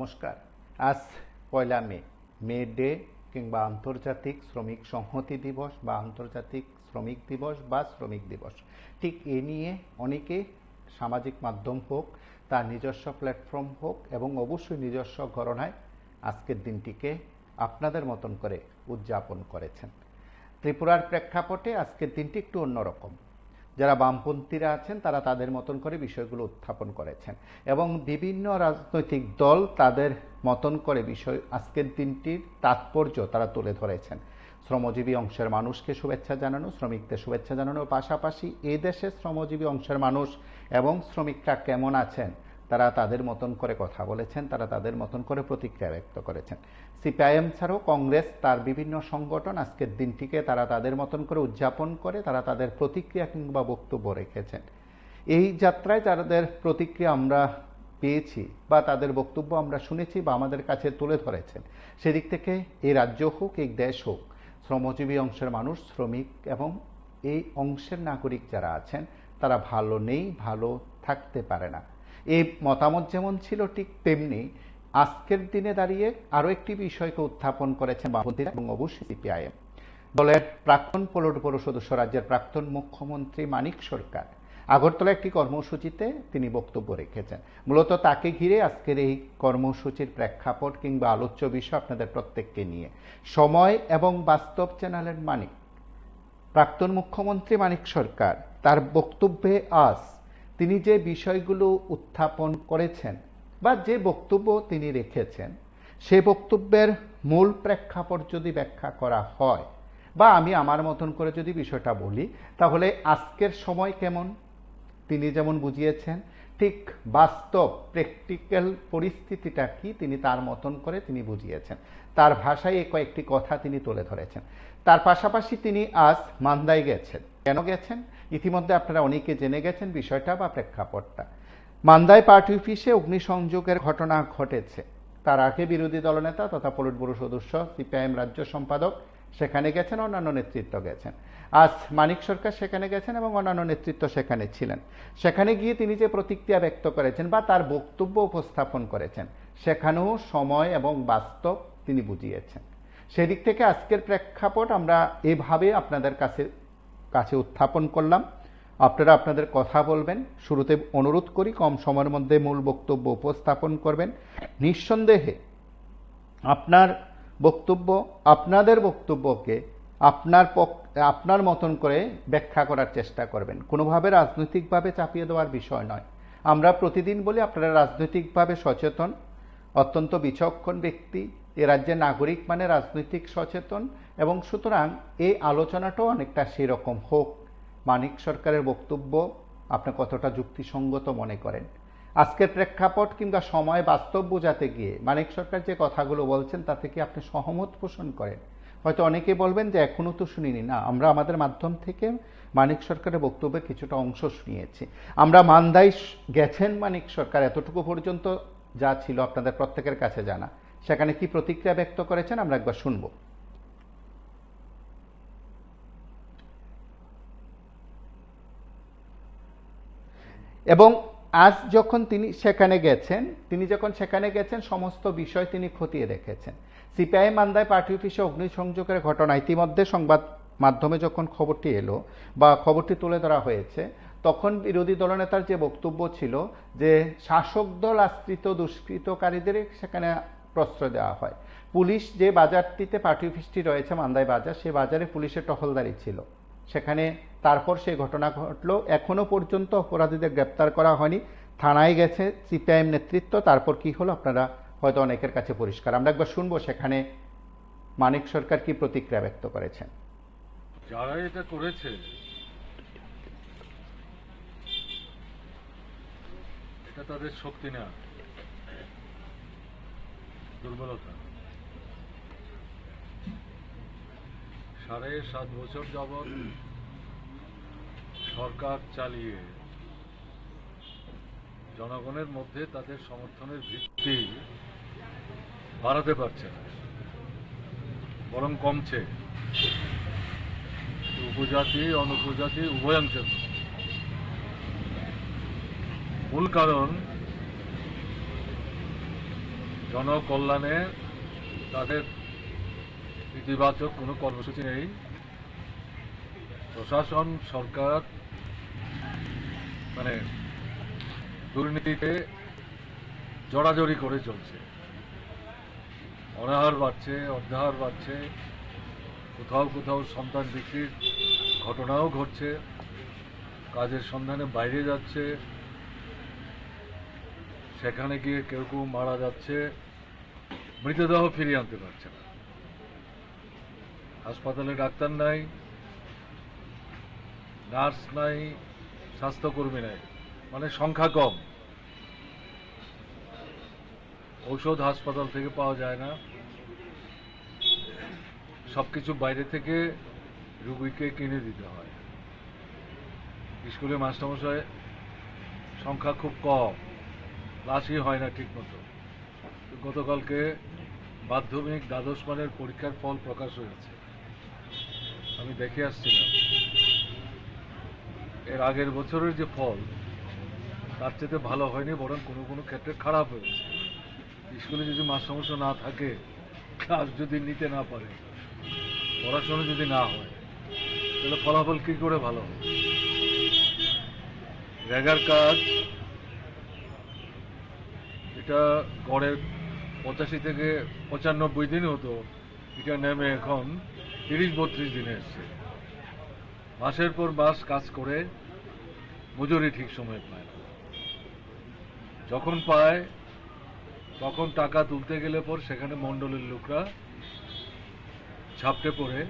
নমস্কার। আজ ১লা মে ডে কিংবা আন্তর্জাতিক শ্রমিক সংহতি দিবস বা আন্তর্জাতিক শ্রমিক দিবস বা শ্রমিক দিবস, ঠিক এ নিয়ে অনেকে সামাজিক মাধ্যম হোক, তার নিজস্ব প্ল্যাটফর্ম হোক এবং অবশ্যই নিজস্ব গণনায় আজকের দিনটিকে আপনাদের মতন করে উদযাপন করেছেন। ত্রিপুরার প্রেক্ষাপটে আজকের দিনটি একটু অন্যরকম। যারা বামপন্থীরা আছেন তারা তাদের মতন করে বিষয়গুলো উত্থাপন করেছেন এবং বিভিন্ন রাজনৈতিক দল তাদের মতন করে বিষয় আজকের দিনটির তাৎপর্য তারা তুলে ধরেছেন। শ্রমজীবী অংশের মানুষকে শুভেচ্ছা জানানো, শ্রমিকদের শুভেচ্ছা জানানোর পাশাপাশি এই দেশের শ্রমজীবী অংশের মানুষ এবং শ্রমিকরা কেমন আছেন তারা তাদের মতন করে কথা বলেছেন, তারা তাদের মতন করে প্রতিক্রিয়া ব্যক্ত করেছেন। সিপিআইএম ছাড়াও কংগ্রেস তার বিভিন্ন সংগঠন আজকের দিনটিকে তারা তাদের মতন করে উদযাপন করে তারা তাদের প্রতিক্রিয়া কিংবা বক্তব্য রেখেছেন। এই যাত্রায় যাদের প্রতিক্রিয়া আমরা পেয়েছি বা তাদের বক্তব্য আমরা শুনেছি বা আমাদের কাছে তুলে ধরেছেন, সেদিক থেকে এই রাজ্য হোক এই দেশ হোক, শ্রমজীবী অংশের মানুষ, শ্রমিক এবং এই অংশের নাগরিক যারা আছেন তারা ভালো নেই, ভালো থাকতে পারে না। এই মতামত যেমন ছিল ঠিক তেমনি আজকের দিনে দাঁড়িয়ে আরও একটি বিষয়কে উত্থাপন করেছেন বামপন্থীরা এবং অবশ্যই সিপিআইএম। দলের প্রাক্তন পলিট ব্যুরো সদস্য, রাজ্যের প্রাক্তন মুখ্যমন্ত্রী মানিক সরকার আগরতলা একটি কর্মসূচিতে তিনি বক্তব্য রেখেছেন। মূলত তাকে ঘিরে আজকের এই কর্মসূচির প্রেক্ষাপট কিংবা আলোচ্য বিষয় আপনাদের প্রত্যেককে নিয়ে। সময় এবং বাস্তব চ্যানেলের মানিক, প্রাক্তন মুখ্যমন্ত্রী মানিক সরকার তার বক্তব্যে আজ তিনি যে বিষয়গুলো উত্থাপন করেছেন বা যে বক্তব্য তিনি রেখেছেন, সে বক্তব্যের মূল প্রেক্ষাপট যদি ব্যাখ্যা করা হয় বা আমি আমার মতন করে যদি বিষয়টা বলি, তাহলে আজকের সময় কেমন তিনি যেমন বুঝিয়েছেন, ঠিক বাস্তব প্র্যাকটিক্যাল পরিস্থিতিটা কি তিনি তার মতন করে তিনি বুঝিয়েছেন। তার ভাষায় এই কয়েকটি কথা তিনি তুলে ধরেছেন। তার পাশাপাশি তিনি আজ মান্দায় গেছেন। কেন গেছেন ইতিমধ্যে আপনারা অনেকে জেনে গেছেন বিষয়টা বা প্রেক্ষাপটটা। মান্দায় পার্টি অফিসে অগ্নিসংযোগের ঘটনা ঘটেছে। তার আগে বিরোধী দলনেতা তথা পলিট ব্যুরো সদস্য, সিপিআইএম রাজ্য সম্পাদক সেখানে গেছেন, অন্যান্য নেতৃত্ব গেছেন। আজ মানিক সরকার সেখানে গেছেন এবং অন্যান্য নেতৃত্ব সেখানে ছিলেন। সেখানে গিয়ে তিনি যে প্রতিক্রিয়া ব্যক্ত করেছেন বা তার বক্তব্য উপস্থাপন করেছেন, সেখানেও সময় এবং বাস্তব তিনি বুঝিয়েছেন। সেদিক থেকে আজকের প্রেক্ষাপট আমরা এভাবে আপনাদের কাছে উত্থাপন করলাম। আপনারা আপনাদের কথা বলবেন। শুরুতে অনুরোধ করি কম সময়ের মধ্যে মূল বক্তব্য উপস্থাপন করবেন। নিঃসন্দেহে আপনাদের বক্তব্যকে আপনার মতন করে ব্যাখ্যা করার চেষ্টা করবেন। কোনোভাবে রাজনৈতিকভাবে চাপিয়ে দেওয়ার বিষয় নয়। আমরা প্রতিদিন বলি আপনারা রাজনৈতিকভাবে সচেতন, অত্যন্ত বিচক্ষণ ব্যক্তি, এ রাজ্যের নাগরিক মানে রাজনৈতিক সচেতন, এবং সুতরাং এই আলোচনাটাও অনেকটা সেরকম হোক। মানিক সরকারের বক্তব্য আপনি কতটা যুক্তিসঙ্গত মনে করেন? আজকের প্রেক্ষাপট কিংবা সময় বাস্তব বোঝাতে গিয়ে মানিক সরকার যে কথাগুলো বলছেন তাতে কি আপনি সহমত পোষণ করেন? হয়তো অনেকে বলবেন যে এখনো তো শুনিনি। না, আমরা আমাদের মাধ্যম থেকে মানিক সরকারের বক্তব্যের কিছুটা অংশ শুনিয়েছি। আমরা মান্দায় গেছেন মানিক সরকার, এতটুকু পর্যন্ত যা ছিল আপনাদের প্রত্যেকের কাছে জানা। সেখানে কি প্রতিক্রিয়া ব্যক্ত করেছেন আমরা একবার শুনবো। এবং আজ যখন তিনি সেখানে গেছেন সমস্ত বিষয় তিনি খতিয়ে দেখেছেন। সিপিআইএম মান্দায় পার্টি অফিসে অগ্নিসংযোগের ঘটনা ইতিমধ্যে সংবাদ মাধ্যমে যখন খবরটি এলো বা খবরটি তুলে ধরা হয়েছে, তখন বিরোধী দলনেতার যে বক্তব্য ছিল যে শাসক দল আশ্রিত দুষ্কৃতকারীদের সেখানে প্রশ্রয় দেওয়া হয়। পুলিশ যে বাজারটিতে পার্টি অফিসটি রয়েছে মান্দায় বাজার, সে বাজারে পুলিশের টহলদারি ছিল। সেখানে তারপর সেই ঘটনা ঘটলো। এখনো পর্যন্ত অপরাধীদের গ্রেপ্তার করা হয়নি। থানায় গেছে সিপিআইএম নেতৃত্ব। তারপর কি হলো আপনারা হয়তো অনেকের কাছে পরিষ্কার। আমরা একবার শুনবো সেখানে মানিক সরকার কি প্রতিক্রিয়া ব্যক্ত করেছেন। যারা এটা করেছে এটা তাদের শক্তি না, দুর্বলতা। 7.5 বছর যাবৎ সরকার চালিয়ে জনগণের মধ্যে তাদের সমর্থনের ভিত্তি বাড়াতে পারছে না, বরং কমছে। উপজাতি অনুপজাতি উভয়াংশের মূল কারণ জনকল্যাণে তাদের ইতিবাচক কোনো কর্মসূচি নেই। প্রশাসন, সরকার মানে দুর্নীতিতে জড়াজড়ি করে চলছে। অনাহার বাড়ছে, অর্ধাহার বাড়ছে, কোথাও কোথাও সন্তান বিক্রির ঘটনাও ঘটছে, কাজের সন্ধানে বাইরে যাচ্ছে, সেখানে গিয়ে কেউ কেউ মারা যাচ্ছে, মৃতদেহ ফিরিয়ে আনতে পারছে না। হাসপাতালে ডাক্তার নাই, নার্স নাই, স্বাস্থ্যকর্মী নাই, মানে সংখ্যা কম। ঔষধ হাসপাতাল থেকে পাওয়া যায় না, সবকিছু বাইরে থেকে রুগীকে কিনে দিতে হয়। স্কুলে মাস্টারমশাই সংখ্যা খুব কম, ক্লাসই হয় না ঠিক মতো। গতকালকে মাধ্যমিক দ্বাদশ মানের পরীক্ষার ফল প্রকাশ হয়েছে, আমি দেখে আসছিলাম। এর আগের বছরের যে ফল তার চেয়ে ভালো হয়নি, বরং কোনো কোনো ক্ষেত্রে খারাপ হয়েছে। স্কুলে যদি মাস্টারমশাই না থাকে, ক্লাস যদি নিতে না পারে, পড়াশোনা যদি না হয়, তাহলে ফলাফল কি করে ভালো হবে? রেগার কাজ এটা গড়ে 85 থেকে 95 দিন হতো, এটা নেমে এখন 30-32 দিনে এসছে। মাসের পর মাস কাজ করে মজুরি ঠিক সময় পায় না। যখন পায় তখন টাকা তুলতে গেলে পর সেখানে মণ্ডলের লোকরা ঝাপটে পড়ে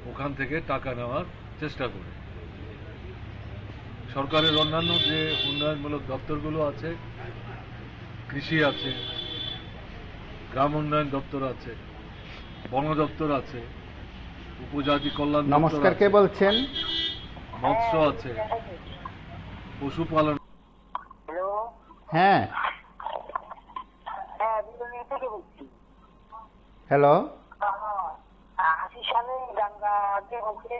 ওখান থেকে টাকা নেওয়ার চেষ্টা করে। সরকারের অন্যান্য যে উন্নয়নমূলক দপ্তরগুলো আছে, কৃষি আছে, গ্রাম উন্নয়ন দপ্তর আছে, বন দপ্তর আছে, উপজাতি কল্যাণ দপ্তর নমস্কার, কে আছে, বলছেন? মৎস্য আছে, পশুপালন। হ্যালো, হ্যাঁ, হ্যাঁ বিনোদিনী থেকে বলছি। হ্যালো। আশিস সালে গঙ্গাকে বলছে।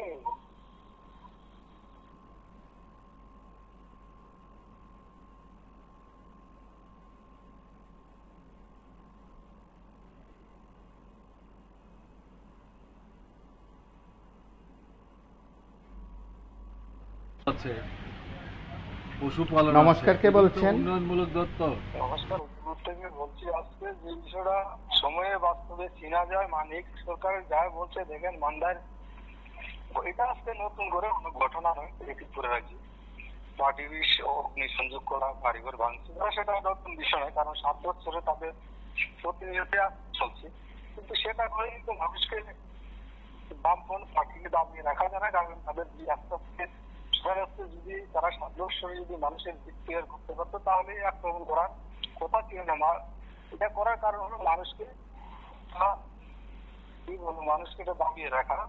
আছে, পশুপালন। নমস্কার, কে বলছেন? উন্নয়নমূলক দপ্তর। নমস্কার, উত্তর থেকে বলছি। আজকে যে বিষয়টা সময়ে বাস্তবে চেনা যায়, মানিক সরকারের যা বলছে দেখেন, মান্দার এটা আজকে নতুন করে অনেক ঘটনা নয়, রিপিট করে রাখছি। পার্টি বিষ ও অগ্নিসংযোগ করা, বাড়িঘর ভাঙছে, সেটা নতুন বিষয় নয়, কারণ 7 বছরে তাদের প্রতিনিয়ত চলছে। কিন্তু সেটা করে কিন্তু মানুষকে বামপন পার্টিকে দাবিয়ে রাখা যায় না, কারণ তাদের আস্তে আস্তে যদি তারা 7 বছরে যদি মানুষের ক্লিয়ার করতে পারতো, তাহলে আক্রমণ করার কথা ছিল না। এটা করার কারণ হলো মানুষকে কি বলবো, মানুষকে এটা দাবিয়ে রাখা,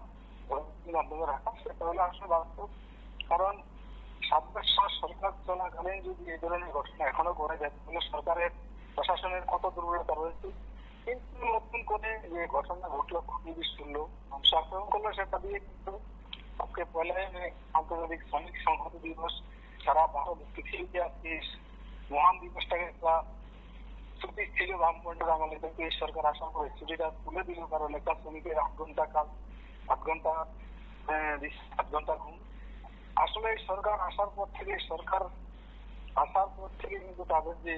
মাধ্যমে রাখা, সেটা হলো আসলে বাস্তব। কারণ 7 বছর সরকার চলাকালীন যদি এই ধরনের ঘটনা এখনো করে যায়, তাহলে সরকারের প্রশাসনের কত দুর্বলতা রয়েছে। কিন্তু নতুন করে যে ঘটনা ঘটলো, প্রতিবিশ শুনলো, মানুষ আক্রমণ করলো, সেটা দিয়ে কিন্তু আজকে পয়লা মে আন্তর্জাতিক শ্রমিক সংহতি দিবস সারা ভারত পৃথিবীতে আজকে মহান দিবসটাকে একটা ছুটি ছিল। বামপন্থের আমলে থেকে সরকার আশা করে ছুটিটা তুলে দিল, কারণ একটা শ্রমিকের 8 ঘন্টা কাজ, 8 ঘন্টা 8 ঘন্টা ঘুম। আসলে সরকার আসার পর থেকে কিন্তু তাদের যে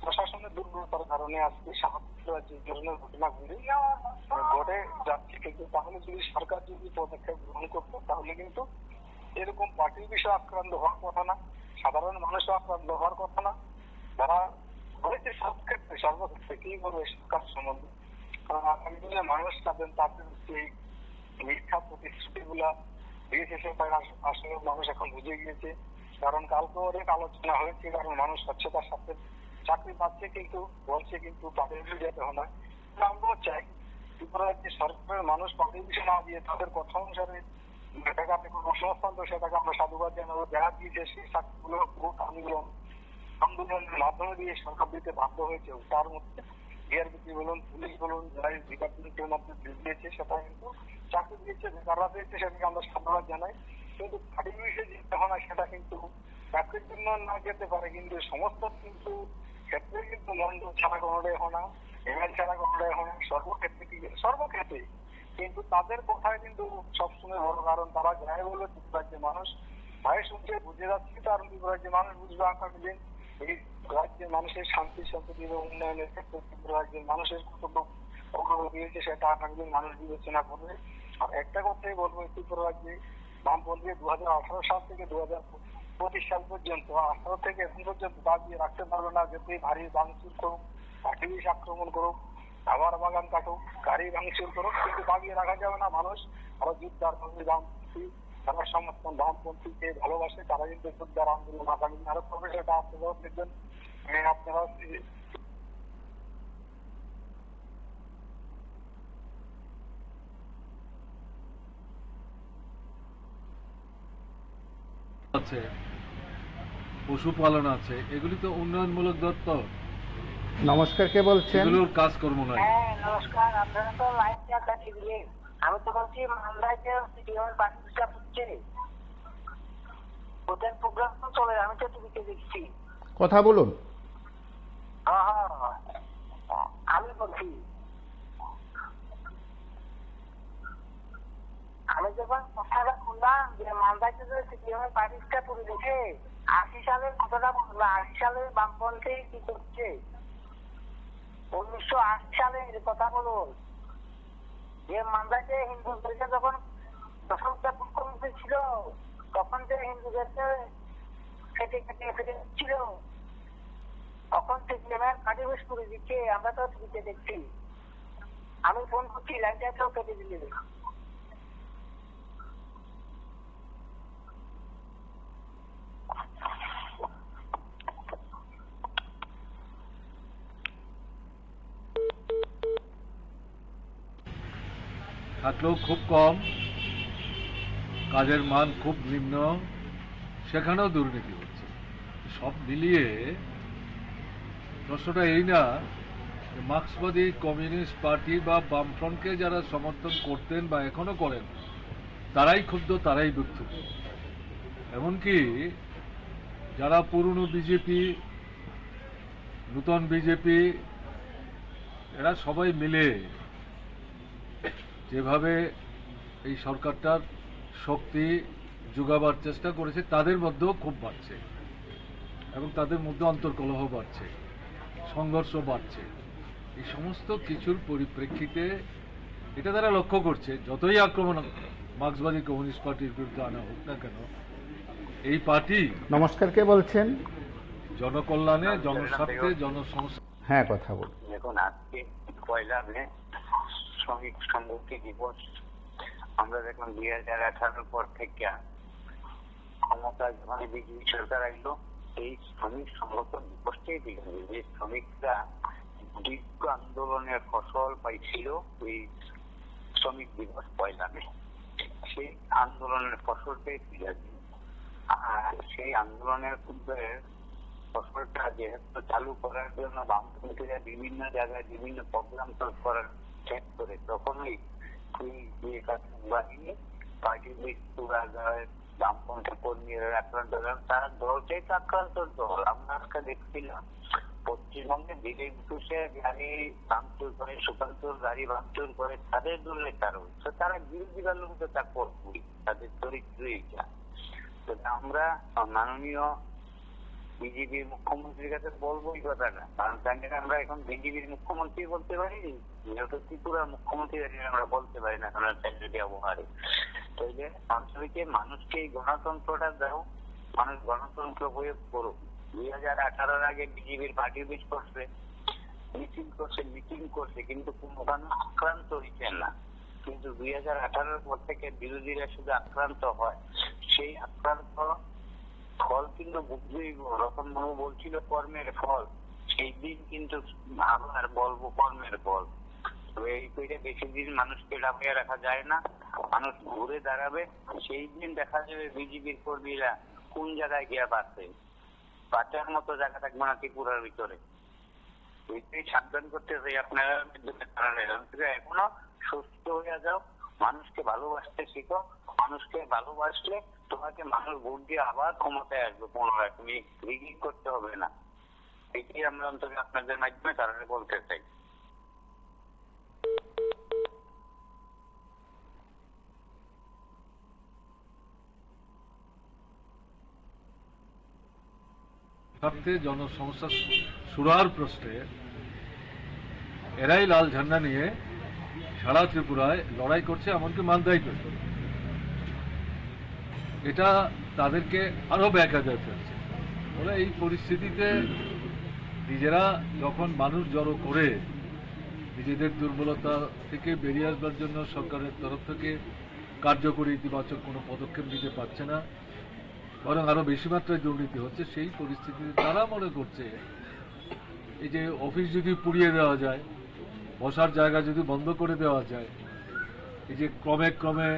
প্রশাসনের দুর্বলতার কারণে আজকে সাহায্য যে ধরনের ঘটনাগুলি ঘটে যাচ্ছে। কিন্তু তাহলে যদি সরকার যদি পদক্ষেপ গ্রহণ করতো, তাহলে কিন্তু এরকম পার্টির বিষয়ে আক্রান্ত হওয়ার কথা না, সাধারণ মানুষও আক্রান্ত হওয়ার কথা না। যারা হয়েছে সর্বক্ষেত্রে কি করবে সরকার সম্বন্ধে, কারণ আগামী দিনে মানুষ তাদের যে মিথ্যা প্রতিশ্রুতি গুলা দিয়েছে, সেটা আসলে মানুষ এখন বুঝে গিয়েছে। কারণ কালকে অনেক আলোচনা হয়েছে, কারণ মানুষ স্বচ্ছতার সাথে চাকরি পাচ্ছে, কিন্তু বলছে কিন্তু তাদের যেতে হয় না। আমরাও চাই ত্রিপুরার যে সরকারের মানুষ পার্টির বিষয় না দিয়ে তাদের কথা অনুসারে টাকাতে কর্মসংস্থান, তো সেটাকে আমরা সাধুবাদ জানাবো। দেখা দিয়েছে সেই চাকরিগুলো আন্দোলনের মাধ্যমে দিয়ে সরকার দিতে বাধ্য হয়েছে। তার মধ্যে ডিআরবিপি বলুন, পুলিশ বলুন, যারা ডিপার্টমেন্টের মধ্যে দিয়েছে, সেটা কিন্তু চাকরি দিয়েছে, বেকাররা দিয়েছে, সেটাকে আমরা সাধুবাদ জানাই। কিন্তু পার্টির বিষয়ে যেতে হয় না, সেটা কিন্তু চাকরির জন্য না যেতে পারে, কিন্তু সমস্ত কিন্তু ক্ষেত্রে কিন্তু মন্ডল ছাড়া কোনোটাই হয় না, এমএল ছাড়া কোনোটাই হয় না, সর্বক্ষেত্রে। কিন্তু তাদের কথায় কিন্তু সবসময় বড়, কারণ তারা যায় বলে রাজ্যের মানুষ ভয়ে শুনছে, বুঝে যাচ্ছে। কারণ রাজ্যের মানুষ বুঝবে আগামী দিন এই রাজ্যের মানুষের শান্তি সম্পত্তি এবং উন্নয়নের ক্ষেত্রে রাজ্যের মানুষের কতটুকু অগ্রগতি হয়েছে সেটা আগামী দিন মানুষ বিবেচনা করবে। আর একটা কথাই বলবো, ত্রিপুরা রাজ্যে বামপন্থী 2018 সাল থেকে 2025 সাল পর্যন্ত, 18 থেকে এখন পর্যন্ত দাবিয়ে রাখতে পারবে না যে তুই ভারী ভাঙচুর করুক, পার্টি আক্রমণ করুক, আমার বাগান কাটুক, গাড়ি ভাঙচুর করুক, কিন্তু দাবিয়ে রাখা যাবে না মানুষ আরো যুদ্ধার বামপন্থী যারা সমর্থন বামপন্থীকে ভালোবাসে তারা কিন্তু যুদ্ধার আন্দোলন আগামী দিন আরো করবে। সেটা আপনারা দেখবেন, আপনারা আছে, পশুপালন আছে, এগুলি তো উন্নয়নমূলক দপ্ত, নমস্কার, কে বলছেন? এগুলোর কাজকর্ম নাই। হ্যাঁ নমস্কার, আপনারা তো লাইভ কাছে দিলেন। আমি তো বলছি মামলায় যে সিটিএমের বাকিটা হচ্ছে ওদের প্রোগ্রাম তো চলে, আমি তো টিভিতে দেখছি। কথা বলুন। হ্যাঁ হ্যাঁ, আমি বলছি আমি যখন কথাটা শুনলাম যে মামলায় যে সিটিএমের পার্টিটা পুরো দেখে 80 সালের কথাটা বললাম, 80 সালের বামপন্থী কি করছে, 1980 সালের কথা বলুন। যে মামলাতে হিন্দুদেরকে যখন প্রথমটা মুখ্যমন্ত্রী ছিল তখন যে হিন্দুদেরকে খেটে খেটে ফেটে ছিল, তখন সিপিএমের কাটিবেশ করে দিচ্ছে, আমরা তো টিভিতে দেখছি। আমি ফোন করছি, লাইনটা কেউ কেটে দিলে। থাকলেও খুব কম, কাজের মান খুব নিম্ন, সেখানেও দুর্নীতি হচ্ছে। সব মিলিয়ে প্রশ্নটা এই না যে মার্ক্সবাদী কমিউনিস্ট পার্টি বা বামফ্রন্টকে যারা সমর্থন করতেন বা এখনো করেন তারাই ক্ষুব্ধ, তারাই দুঃখিত। এমনকি যারা পুরনো বিজেপি, নূতন বিজেপি, এরা সবাই মিলে যেভাবে এই সরকারটার শক্তি যোগাবার চেষ্টা করেছে তাদের মধ্যেও খুব বাড়ছে এবং তাদের মধ্যে অন্তর্কলহ বাড়ছে, সংঘর্ষ বাড়ছে। এই সমস্ত কিছুর পরিপ্রেক্ষিতে এটা তারা লক্ষ্য করছে, যতই আক্রমণ মার্ক্সবাদী কমিউনিস্ট পার্টির বিরুদ্ধে আনা হোক না কেন, এই পার্টি নমস্কার, কে বলছেন? জনকল্যাণে, জনস্বার্থে, জনসমস্যা। হ্যাঁ, কথা বলুন। দেখুন, আজকে 1 মে শ্রমিক সংহতি দিবস। আমরা দেখলাম 2018 পর থেকে ক্ষমতা যখন বিজেপি সরকার আসলো, এই শ্রমিক সংগঠন দিবসটাই দেখবে যে শ্রমিকরা দীর্ঘ আন্দোলনের ফসল পাইছিল ওই শ্রমিক দিবস 1 মে। সেই আন্দোলনের ফসলটাই ফিরে দিন। আর সেই আন্দোলনের ফসলটা যেহেতু চালু করার জন্য বামপন্থীরা বিভিন্ন জায়গায় বিভিন্ন প্রোগ্রাম করার চেক করে, তখনই বাহিনী পার্টির পুরা বামপন্থী কর্মীরা আক্রান্ত করেন। তারা দলটাই তো আক্রান্ত দল। আমরা আজকে দেখছিলাম পশ্চিমবঙ্গে দিলীপ ঘোষের গাড়ি ভাঙচুর করে, সুকান্তর গাড়ি ভাঙচুর করে, তাদের দলের কারণ তারা বিরোধী দলের মধ্যে তা করবই, তাদের চরিত্র এইটা। আমরা মাননীয় বিজেপির মুখ্যমন্ত্রীর কাছে বলবো এই কথাটা, কারণ তাকে আমরা এখন বিজেপির মুখ্যমন্ত্রী বলতে পারি, যেহেতু ত্রিপুরার মুখ্যমন্ত্রী আমরা বলতে পারি না, কারণ ব্যবহারে। তাইলে অঞ্চলকে মানুষকে এই গণতন্ত্রটা দাও, মানুষ গণতন্ত্র প্রয়োগ করুক। 2018 আগে বিজেপির পার্টি অফিস করছে, মিটিং করছে, কিন্তু কোনো আক্রান্ত হয়েছে না। কিন্তু 2018 পর থেকে বিরোধীরা শুধু আক্রান্ত হয়। সেই আক্রান্ত ফল কিন্তু বুঝতেই, রতন বাবু বলছিল কর্মের ফল, সেই দিন কিন্তু আবার বলবো কর্মের ফল। এই বেশি দিন মানুষকে ডাবিয়ে রাখা যায় না, মানুষ ঘুরে দাঁড়াবে। সেই দিন দেখা যাবে বিজেপির কর্মীরা কোন জায়গায় গিয়া পাচ্ছে, বাচ্চার মতো জায়গা থাকবে না ত্রিপুরার ভিতরে। এইটাই সাবধান করতে চাই আপনারা। এখনো সুস্থ হয়ে যাও, মানুষকে ভালোবাসতে শিখো। মানুষকে ভালোবাসলে তোমাকে মানুষ ভোট দিয়ে আবার ক্ষমতায় আসবে পুনরায়, তুমি রিগিং করতে হবে না। এটি আমরা অন্তত আপনাদের মাধ্যমে তারা বলতে চাই। স্বার্থে জনসমস্যা সুরার প্রশ্নে এরাই লাল ঝান্ডা নিয়ে সারা ত্রিপুরায় লড়াই করছে, এমনকি মালদায় করছে। এটা তাদেরকে আরো ব্যাঘাতে ফেলছে। ওরা এই পরিস্থিতিতে নিজেরা যখন মানুষ জড়ো করে নিজেদের দুর্বলতা থেকে বেরিয়ে আসবার জন্য সরকারের তরফ থেকে কার্যকরী ইতিবাচক কোনো পদক্ষেপ নিতে পারছে না, বরং আরো বেশি মাত্রায় দুর্নীতি হচ্ছে, সেই পরিস্থিতিতে তারা মনে করছে এই যে অফিস যদি পুড়িয়ে দেওয়া যায়, বসার জায়গা যদি বন্ধ করে দেওয়া যায়, এই যে ক্রমে ক্রমে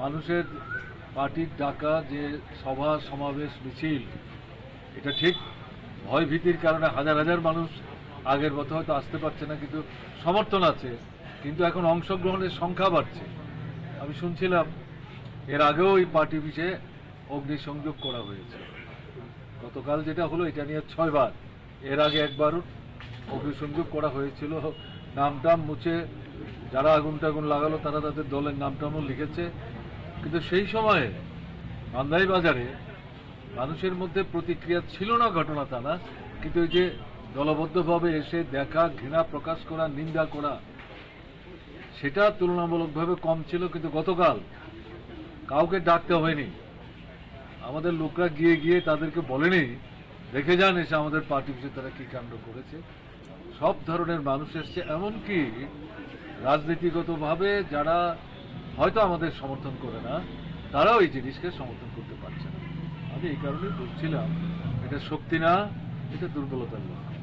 মানুষের পার্টির ডাকা যে সভা সমাবেশ মিছিল, এটা ঠিক ভয় ভীতির কারণে হাজার হাজার মানুষ আগের মতো হয়তো আসতে পারছে না, কিন্তু সমর্থন আছে, কিন্তু এখন অংশগ্রহণের সংখ্যা বাড়ছে। আমি শুনছিলাম এর আগেও এই পার্টি অফিসে অগ্নিসংযোগ করা হয়েছে। গতকাল যেটা হলো এটা নিয়ে 6 বার, এর আগে একবারও অগ্নিসংযোগ করা হয়েছিল। নামটাম মুছে যারা আগুন টাগুন লাগালো তারা তাদের দলের নামটামও লিখেছে, কিন্তু সেই সময়ে মান্দাই বাজারে মানুষের মধ্যে প্রতিক্রিয়া ছিল না, ঘটনা তা না, কিন্তু এই যে দলবদ্ধভাবে এসে দেখা, ঘৃণা প্রকাশ করা, নিন্দা করা, সেটা তুলনামূলকভাবে কম ছিল। কিন্তু গতকাল কাউকে ডাকতে হয়নি, আমাদের লোকরা গিয়ে গিয়ে তাদেরকে বলেনি দেখে যান এসে আমাদের পার্টি অফিসে তারা কি কাণ্ড করেছে। সব ধরনের মানুষ এসছে, এমনকি রাজনীতিগতভাবে যারা হয়তো আমাদের সমর্থন করে না, তারাও এই জিনিসকে সমর্থন করতে পারছে না। আমি এই কারণে বলছিলাম এটা শক্তি না, এটা দুর্বলতার লক্ষণ।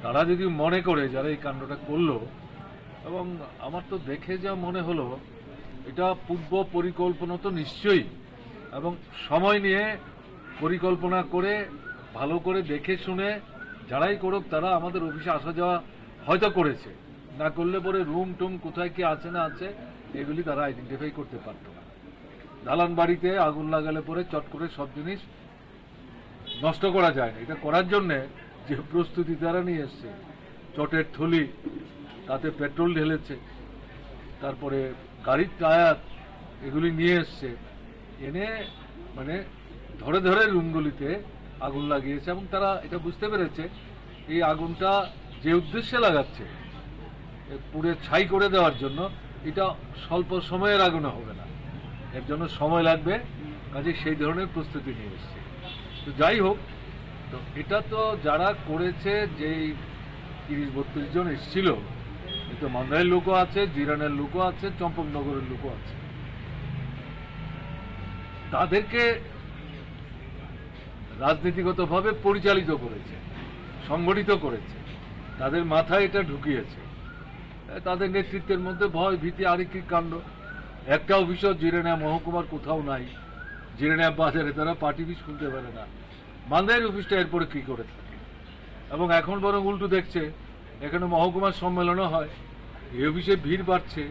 তারা যদি মনে করে যারা এই কাণ্ডটা করলো, এবং আমার তো দেখে যা মনে হলো এটা পূর্ব পরিকল্পনা তো নিশ্চয়ই, এবং সময় নিয়ে পরিকল্পনা করে ভালো করে দেখে শুনে যারাই করুক তারা আমাদের অফিসে আসা যাওয়া হয়তো করেছে, না করলে পরে রুম টুম কোথায় কি আছে না আছে এগুলি তারা আইডেন্টিফাই করতে পারত না। দালান বাড়িতে আগুন লাগালে পরে চট করে সব জিনিস নষ্ট করা যায় না। এটা করার জন্যে যে প্রস্তুতি তারা নিয়ে এসছে, চটের থলি, তাতে পেট্রোল ঢেলেছে, তারপরে গাড়ির টায়ার এগুলি নিয়ে এসছে, এনে মানে ধরে ধরে রুমগুলিতে আগুন লাগিয়েছে। এবং তারা এটা বুঝতে পেরেছে এই আগুনটা যে উদ্দেশ্যে লাগাচ্ছে পুড়ে ছাই করে দেওয়ার জন্য, এটা স্বল্প সময়ের আগুনে হবে না, এর জন্য সময় লাগবে, কাজে সেই ধরনের প্রস্তুতি নিয়ে এসছে। তো যাই হোক, তো এটা তো যারা করেছে, যেই 30-32 জন এসেছিল, কিন্তু মান্দাইয়ের লোকও আছে, জিরানের লোকও আছে, চম্পকনগরের লোকও আছে, তাদেরকে রাজনীতিগতভাবে পরিচালিত করেছে, সংগঠিত করেছে, তাদের মাথায় এটা ঢুকিয়েছে। তাদের নেতৃত্বের মধ্যে ভয় ভীতি আরেকটি কাণ্ড। একটা অফিসও জিরানিয়া মহকুমার কোথাও নাই, জিরানিয়া বাজারে তারা পার্টি অফিস খুলতে পারে না, মান্দাইয়ের অফিসটা এরপরে কি করে থাকে। এবং এখন বরং উল্টো দেখছে, এখানে মহকুমার সম্মেলনও হয়, এই অফিসে ভিড় বাড়ছে,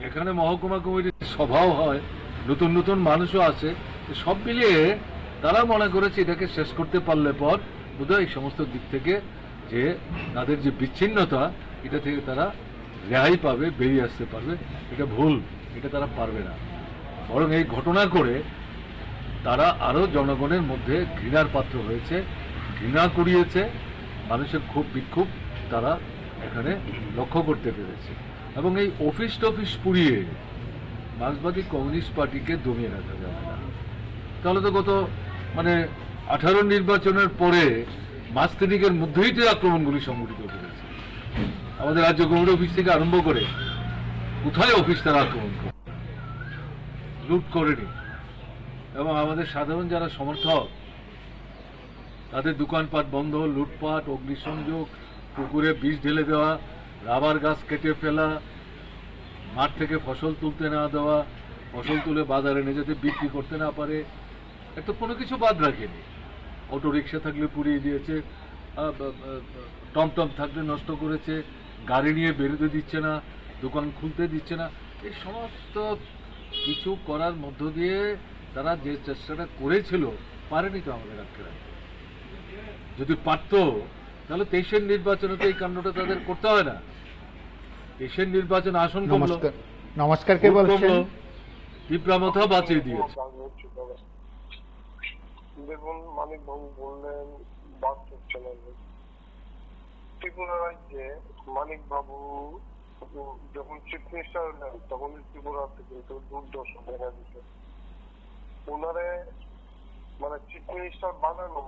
এখানে মহকুমা কমিটির সভাও হয়, নতুন নতুন মানুষও আছে। সব মিলিয়ে তারা মনে করেছে এটাকে শেষ করতে পারলে পর বোধহয় এই সমস্ত দিক থেকে যে তাদের যে বিচ্ছিন্নতা, এটা থেকে তারা রেহাই পাবে, বেরিয়ে আসতে পারবে। এটা ভুল, এটা তারা পারবে না। বরং এই ঘটনা করে তারা আরো জনগণের মধ্যে ঘৃণার পাত্র হয়েছে, ঘৃণা কুড়িয়েছে, মানুষের খুব বিক্ষোভ তারা এখানে লক্ষ্য করতে পেরেছে। এবং এই অফিস টফিস পুড়িয়ে মার্ক্সবাদী কমিউনিস্ট পার্টিকে দমিয়ে রাখা যাবে না। তাহলে তো গত 18 নির্বাচনের পরে মাস তিনিকের মধ্যেই তো আক্রমণগুলি সংঘটিত করেছে। আমাদের রাজ্য কমিটি অফিস থেকে আরম্ভ করে কোথায় অফিস তারা আক্রমণ করে, লুট করেনি। এবং আমাদের সাধারণ যারা সমর্থক, তাদের দোকানপাট বন্ধ, লুটপাট, অগ্নিসংযোগ, পুকুরে বিষ ঢেলে দেওয়া, রাবার গাছ কেটে ফেলা, মাঠ থেকে ফসল তুলতে না দেওয়া, ফসল তুলে বাজারে নিয়ে যেতে বিক্রি করতে না পারে, এত কোনো কিছু বাদ রাখেনি। অটো রিক্সা থাকলে পুড়িয়ে দিয়েছে, টমটম থাকলে নষ্ট করেছে, গাড়ি নিয়ে বেরোতে দিচ্ছে না, দোকান খুলতে দিচ্ছে না। এই সমস্ত কিছু করার মধ্য দিয়ে তারা যে চেষ্টাটা করেছিল, পারেনি তো আমাদের আটকে রাখতে। যদি পারতো তাহলে 23-এর নির্বাচনে তো এই কাণ্ডটা তাদের করতে হয় না। 23-এর নির্বাচন আসন কমলো, নমস্কার, কে বলছেন? তীব্রামথা বাঁচিয়ে দিয়েছে। দেখুন, মানিক বাবু বললেন বাদ হচ্ছে না। ত্রিপুরা রাজ্যে মানিক বাবু যখন চিফ মিনিস্টার হলেন তখন ত্রিপুরাতে কিন্তু দুর্দশা দেখা দিচ্ছে। ওনারে মানে চিফ মিনিস্টার বানানো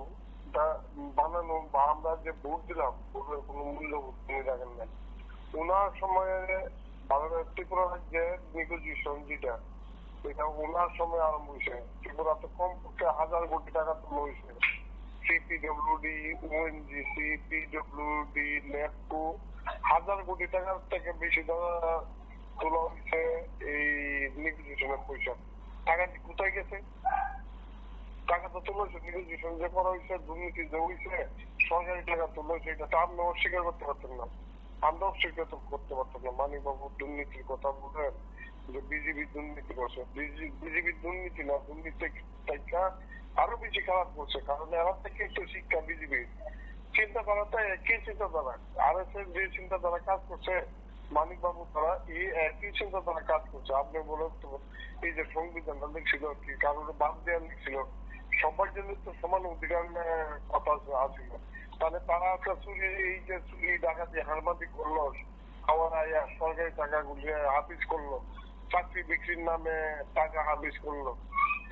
বা আমরা যে ভোট দিলাম ভোটের কোনো মূল্যবোধ তিনি রাখেন না। ওনার সময়ে ত্রিপুরা রাজ্যের নেগোসিয়েশন যেটা এটা ওনার সময় আরম্ভ হয়েছে। ত্রিপুরাতে কমপক্ষে 1000 কোটি টাকা তোলা হয়েছে। সিপিডব্লিউডি, ওএনজিসি, পিডব্লিউডি, নেপকো 1000 কোটি টাকার থেকে বেশি টাকা তোলা হয়েছে এই নেগোসিয়েশনের পয়সা। টাকাটি কোথায় গেছে? টাকা তো তোলা হয়েছে নেগোসিয়েশন যে করা হয়েছে, দুর্নীতি যে হয়েছে, সরকারি টাকা তোলা হয়েছে, এটা তো আপনি অস্বীকার করতে পারতেন না, আমরা অস্বীকার করতে পারতাম না। মানিক বাবু দুর্নীতির কথা বলেন যে বিজেপি দুর্নীতি করছে, বিজেপি দুর্নীতি না, দুর্নীতি আরো বেশি খারাপ করছে। কারণ এরা থেকে একটু শিক্ষা বিজেপির চিন্তাধারাটা একই চিন্তাধারা। RSS যে চিন্তাধারা কাজ করছে মানিক বাবু তারা এই একই চিন্তাধারা কাজ করছে। আপনি বলেন তো এই যে সংবিধানটা লিখছিল কি কারণে বাদ দেওয়া লিখছিল, সবার জন্য তো সমান অধিকার কথা আছে। তাহলে তারা একটা চুরি, এই যে চুরি ডাকাতি হারমাদি করলো, খাওয়ার আয়া সরকারি টাকাগুলি হাফিজ করলো, চাকরি বিক্রির নামে টাকা হাফিজ করলো,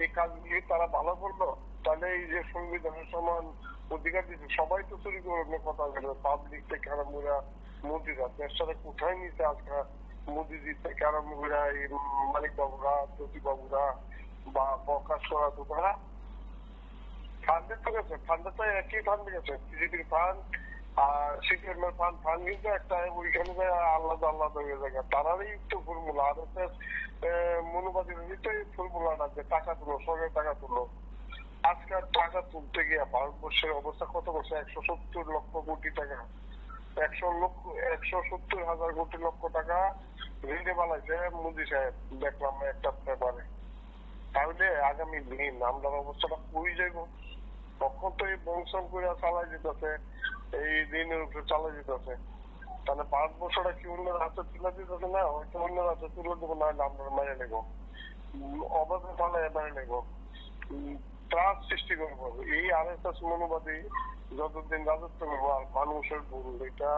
এই কাজগুলি তারা ভালো করলো। তাহলে এই যে সংবিধানের সমান অধিকার দিচ্ছে, সবাই তো চুরি করে কথা বলবে। পাবলিক থেকে আরম্ভ করে মোদিরা দেশটাকে কোথায় নিচ্ছে আজকে, মোদিজি থেকে আরম্ভ করে এই মানিক বাবুরা, জ্যোতি বাবুরা বা প্রকাশ করা তো তারা ফান্ডের তো গেছে, ফান্ডে তো একই ফান্ডে গেছে, বিজেপির ফান্ড আর সিপিএম এর ফান্ড কিন্তু একটা ওইখানে আলাদা আলাদা হয়ে যায়। তারারই তো ফর্মুলা, RSS মনোবাদীর ফর্মুলাটা যে টাকা তুলো, সরকারি টাকা তুলো। আজকাল টাকা তুলতে গিয়ে ভারতবর্ষের অবস্থা কত করছে? 170 লক্ষ কোটি টাকা, 170,000 কোটি লক্ষ টাকা ঋণে বানাইছে মোদী সাহেব, দেখলাম একটা পেপারে। তাহলে আগামী দিন আমরা অবস্থাটা কই যাইব? তখন তো এই বংশন করে চালাই যেতেছে, এই ঋণের উপরে চালাই যেতেছে। তাহলে ভারতবর্ষটা কি অন্যের হাতে তুলে দিতেছে না? হয়তো অন্যের হাতে তুলে দেবো, না হলে আমরা মেরে নেব, অবাধে তাহলে মেরে নেব, ত্রাস সৃষ্টি করবো। এই RSS মনোবাদী যতদিন রাজত্ব করবো আর মানুষের ভুল, এটা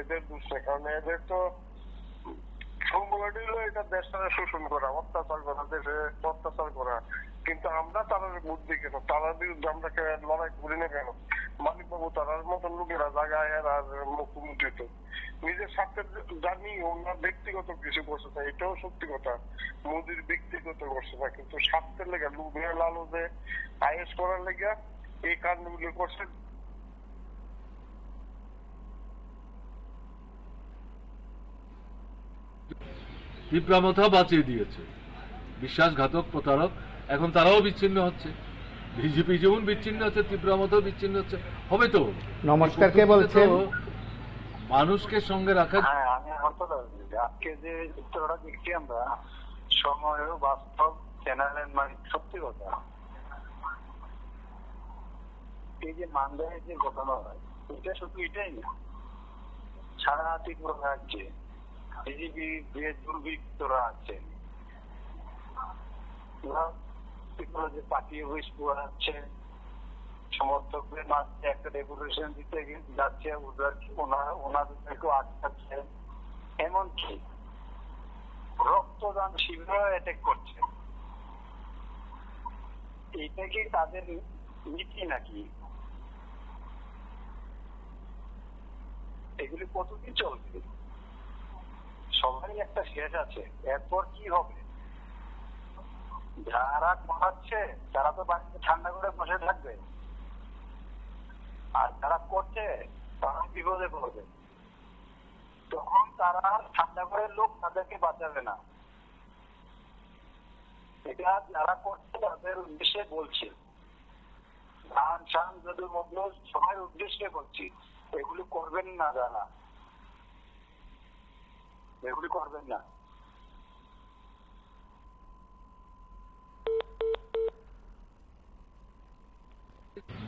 এদের দোষ নেই। কারণ এদের তো এটা দেশটাকে শোষণ করা, অত্যাচার করা, দেশে অত্যাচার করা। কিন্তু আমরা তাদের বুদ্ধি কেন, তাদের বিরুদ্ধে আমরা লড়াই করি না কেন? মানিক বাবু তারার মতন লোকেরা জায়গায় আর মুখ্যমন্ত্রী তো নিজের স্বার্থের জানি ওনার ব্যক্তিগত কিছু করছে না, এটাও সত্যি কথা। মোদির ব্যক্তিগত করছে না, কিন্তু স্বার্থের লেগে লুভে লালুজে আইএস করার লেগে এই কাণ্ডগুলি করছে। তীব্রামথা বাঁচিয়ে দিয়েছে। বিশ্বাসঘাতক, প্রতারক, এখন তারাও বিচ্ছিন্ন হচ্ছে। বিজেপি যেমন বিচ্ছিন্ন হচ্ছে, তীব্রামথাও বিচ্ছিন্ন হচ্ছে, হবে তো। নমস্কার, কে বলছেন? মানুষকে সঙ্গে রাখা। হ্যাঁ, আমি আজকে যে চিত্রটা দেখছি আমরা, সময় বাস্তব চ্যানেলের মানে সত্যি কথা। এই যে মান্দায় যে ঘটনা হয়, এটা শুধু এটাই না, সারা ত্রিপুরা রাজ্যে বিজেপি যে দুর্বৃত্তরা আছেন, ত্রিপুরা যে পার্টি অফিস আছে, সমর্থকদের মাঝে একটা ডেপুটেশন দিতে যাচ্ছে, ওনাদেরকে আটকাচ্ছে, এমনকি রক্তদান শিবির অ্যাটাক করছে। এইটা কি তাদের নীতি নাকি? এগুলি কতদিন চলবে? সবাই একটা শেষ আছে, এরপর কি হবে? যারা করাচ্ছে তারা তো বাড়িতে ঠান্ডা করে বসে থাকবে, আর যারা করছে তারা বিপদে পড়বে। তখন তারা ঠান্ডা করে লোক তাদেরকে বাঁচাবে না। এটা যারা করছে তাদের উদ্দেশ্যে বলছি, ধান শান যদি সবাই উদ্দেশ্যে বলছি, এগুলি করবেন না, যারা এগুলি করবেন না।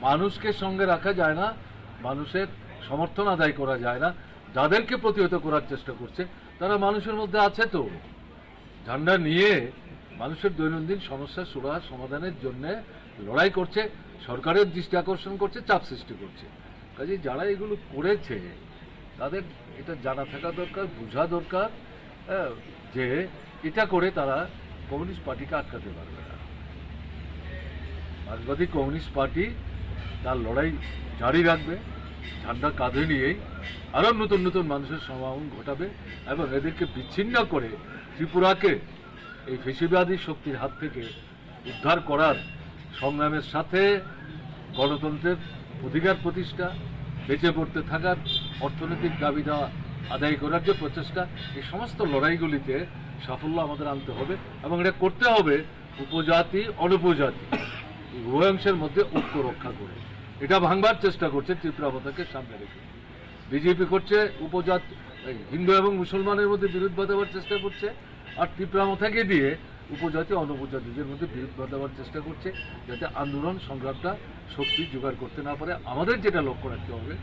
মানুষকে সঙ্গে রাখা যায় না, মানুষের সমর্থন আদায় করা যায় না। যাদেরকে প্রতিহত করার চেষ্টা করছে তারা মানুষের মধ্যে আছে, তো ঝান্ডা নিয়ে মানুষের দৈনন্দিন সমস্যা সুরাহা সমাধানের জন্য লড়াই করছে, সরকারের দৃষ্টি আকর্ষণ করছে, চাপ সৃষ্টি করছে। কাজে যারা এগুলো করেছে তাদের এটা জানা থাকা দরকার, বোঝা দরকার যে এটা করে তারা কমিউনিস্ট পার্টিকে আটকাতে পারবে না। মার্ক্সবাদী কমিউনিস্ট পার্টি তার লড়াই জারি রাখবে, ঝান্ডা কাঁধে নিয়েই আরো নতুন নতুন মানুষের সমাগম ঘটাবে এবং এদেরকে বিচ্ছিন্ন করে ত্রিপুরাকে এই ফেসিবাদী শক্তির হাত থেকে উদ্ধার করার সংগ্রামের সাথে গণতন্ত্রের অধিকার প্রতিষ্ঠা, বেঁচে পড়তে থাকার অর্থনৈতিক দাবি দেওয়া আদায় করার যে প্রচেষ্টা, এই সমস্ত লড়াইগুলিতে সাফল্য আমাদের আনতে হবে এবং এটা করতে হবে উপজাতি অনুপজাতি উভয়াংশের মধ্যে ঐক্য রক্ষা করে। এটা ভাঙবার চেষ্টা করছে ত্রিপুরা মাতাকে সামনে রেখে। বিজেপি করছে উপজাতি হিন্দু এবং মুসলমানের মধ্যে বিরোধ বাঁধাবার চেষ্টা করছে, আর ত্রিপুরা মাতাকে দিয়ে উপজাতি অনুপজাতিদের মধ্যে বিরোধ বাঁধাবার চেষ্টা করছে, যাতে আন্দোলন সংগ্রামটা শক্তি জোগাড় করতে না পারে। আমাদের যেটা লক্ষ্য রাখতে হবে,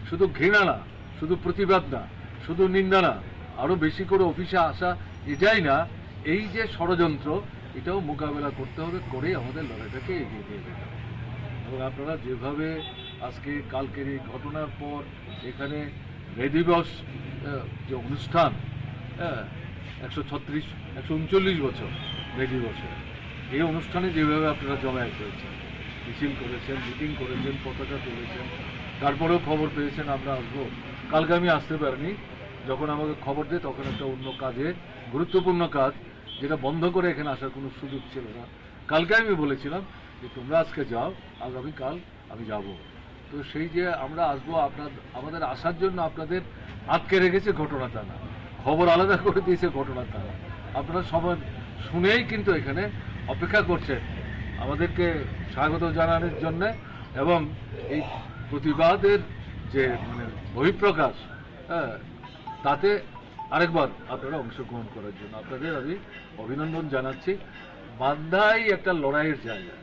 শুধু ঘৃণা না, শুধু প্রতিবাদ না, শুধু নিন্দা না, আরো বেশি করে অফিসে আসা, এটাই না, এই যে ষড়যন্ত্র এটাও মোকাবেলা করতে হবে, করে আমাদের লড়াইটাকে এগিয়ে নিয়ে যেতে হবে। এবং আপনারা যেভাবে আজকে কালকের এই ঘটনার পর এখানে মে দিবস যে অনুষ্ঠান, 139 বছর মে দিবসে, এই অনুষ্ঠানে যেভাবে আপনারা জমায়েত করেছেন, মিছিল করেছেন, মিটিং করেছেন, পতাকা তুলেছেন, তারপরেও খবর পেয়েছেন আমরা আসবো। কালকে আমি আসতে পারিনি, যখন আমাকে খবর দেয় তখন একটা অন্য কাজে, গুরুত্বপূর্ণ কাজ, যেটা বন্ধ করে এখানে আসার কোনো সুযোগ ছিল না। কালকে আমি বলেছিলাম যে তোমরা আজকে যাও, আগামীকাল আমি যাব। তো সেই যে আমরা আসবো, আমাদের আসার জন্য আপনাদের আটকে রেখেছে ঘটনাটা না, খবর আলাদা করে দিয়েছে ঘটনাটা না। আপনারা সবাই শুনেই কিন্তু এখানে অপেক্ষা করছেন আমাদেরকে স্বাগত জানানোর জন্য এবং এই প্রতিবাদের যে বহিঃপ্রকাশ, তাতে আরেকবার আপনারা অংশগ্রহণ করার জন্য আপনাদের আমি অভিনন্দন জানাচ্ছি। বান্দাই একটা লড়াইয়ের জায়গা,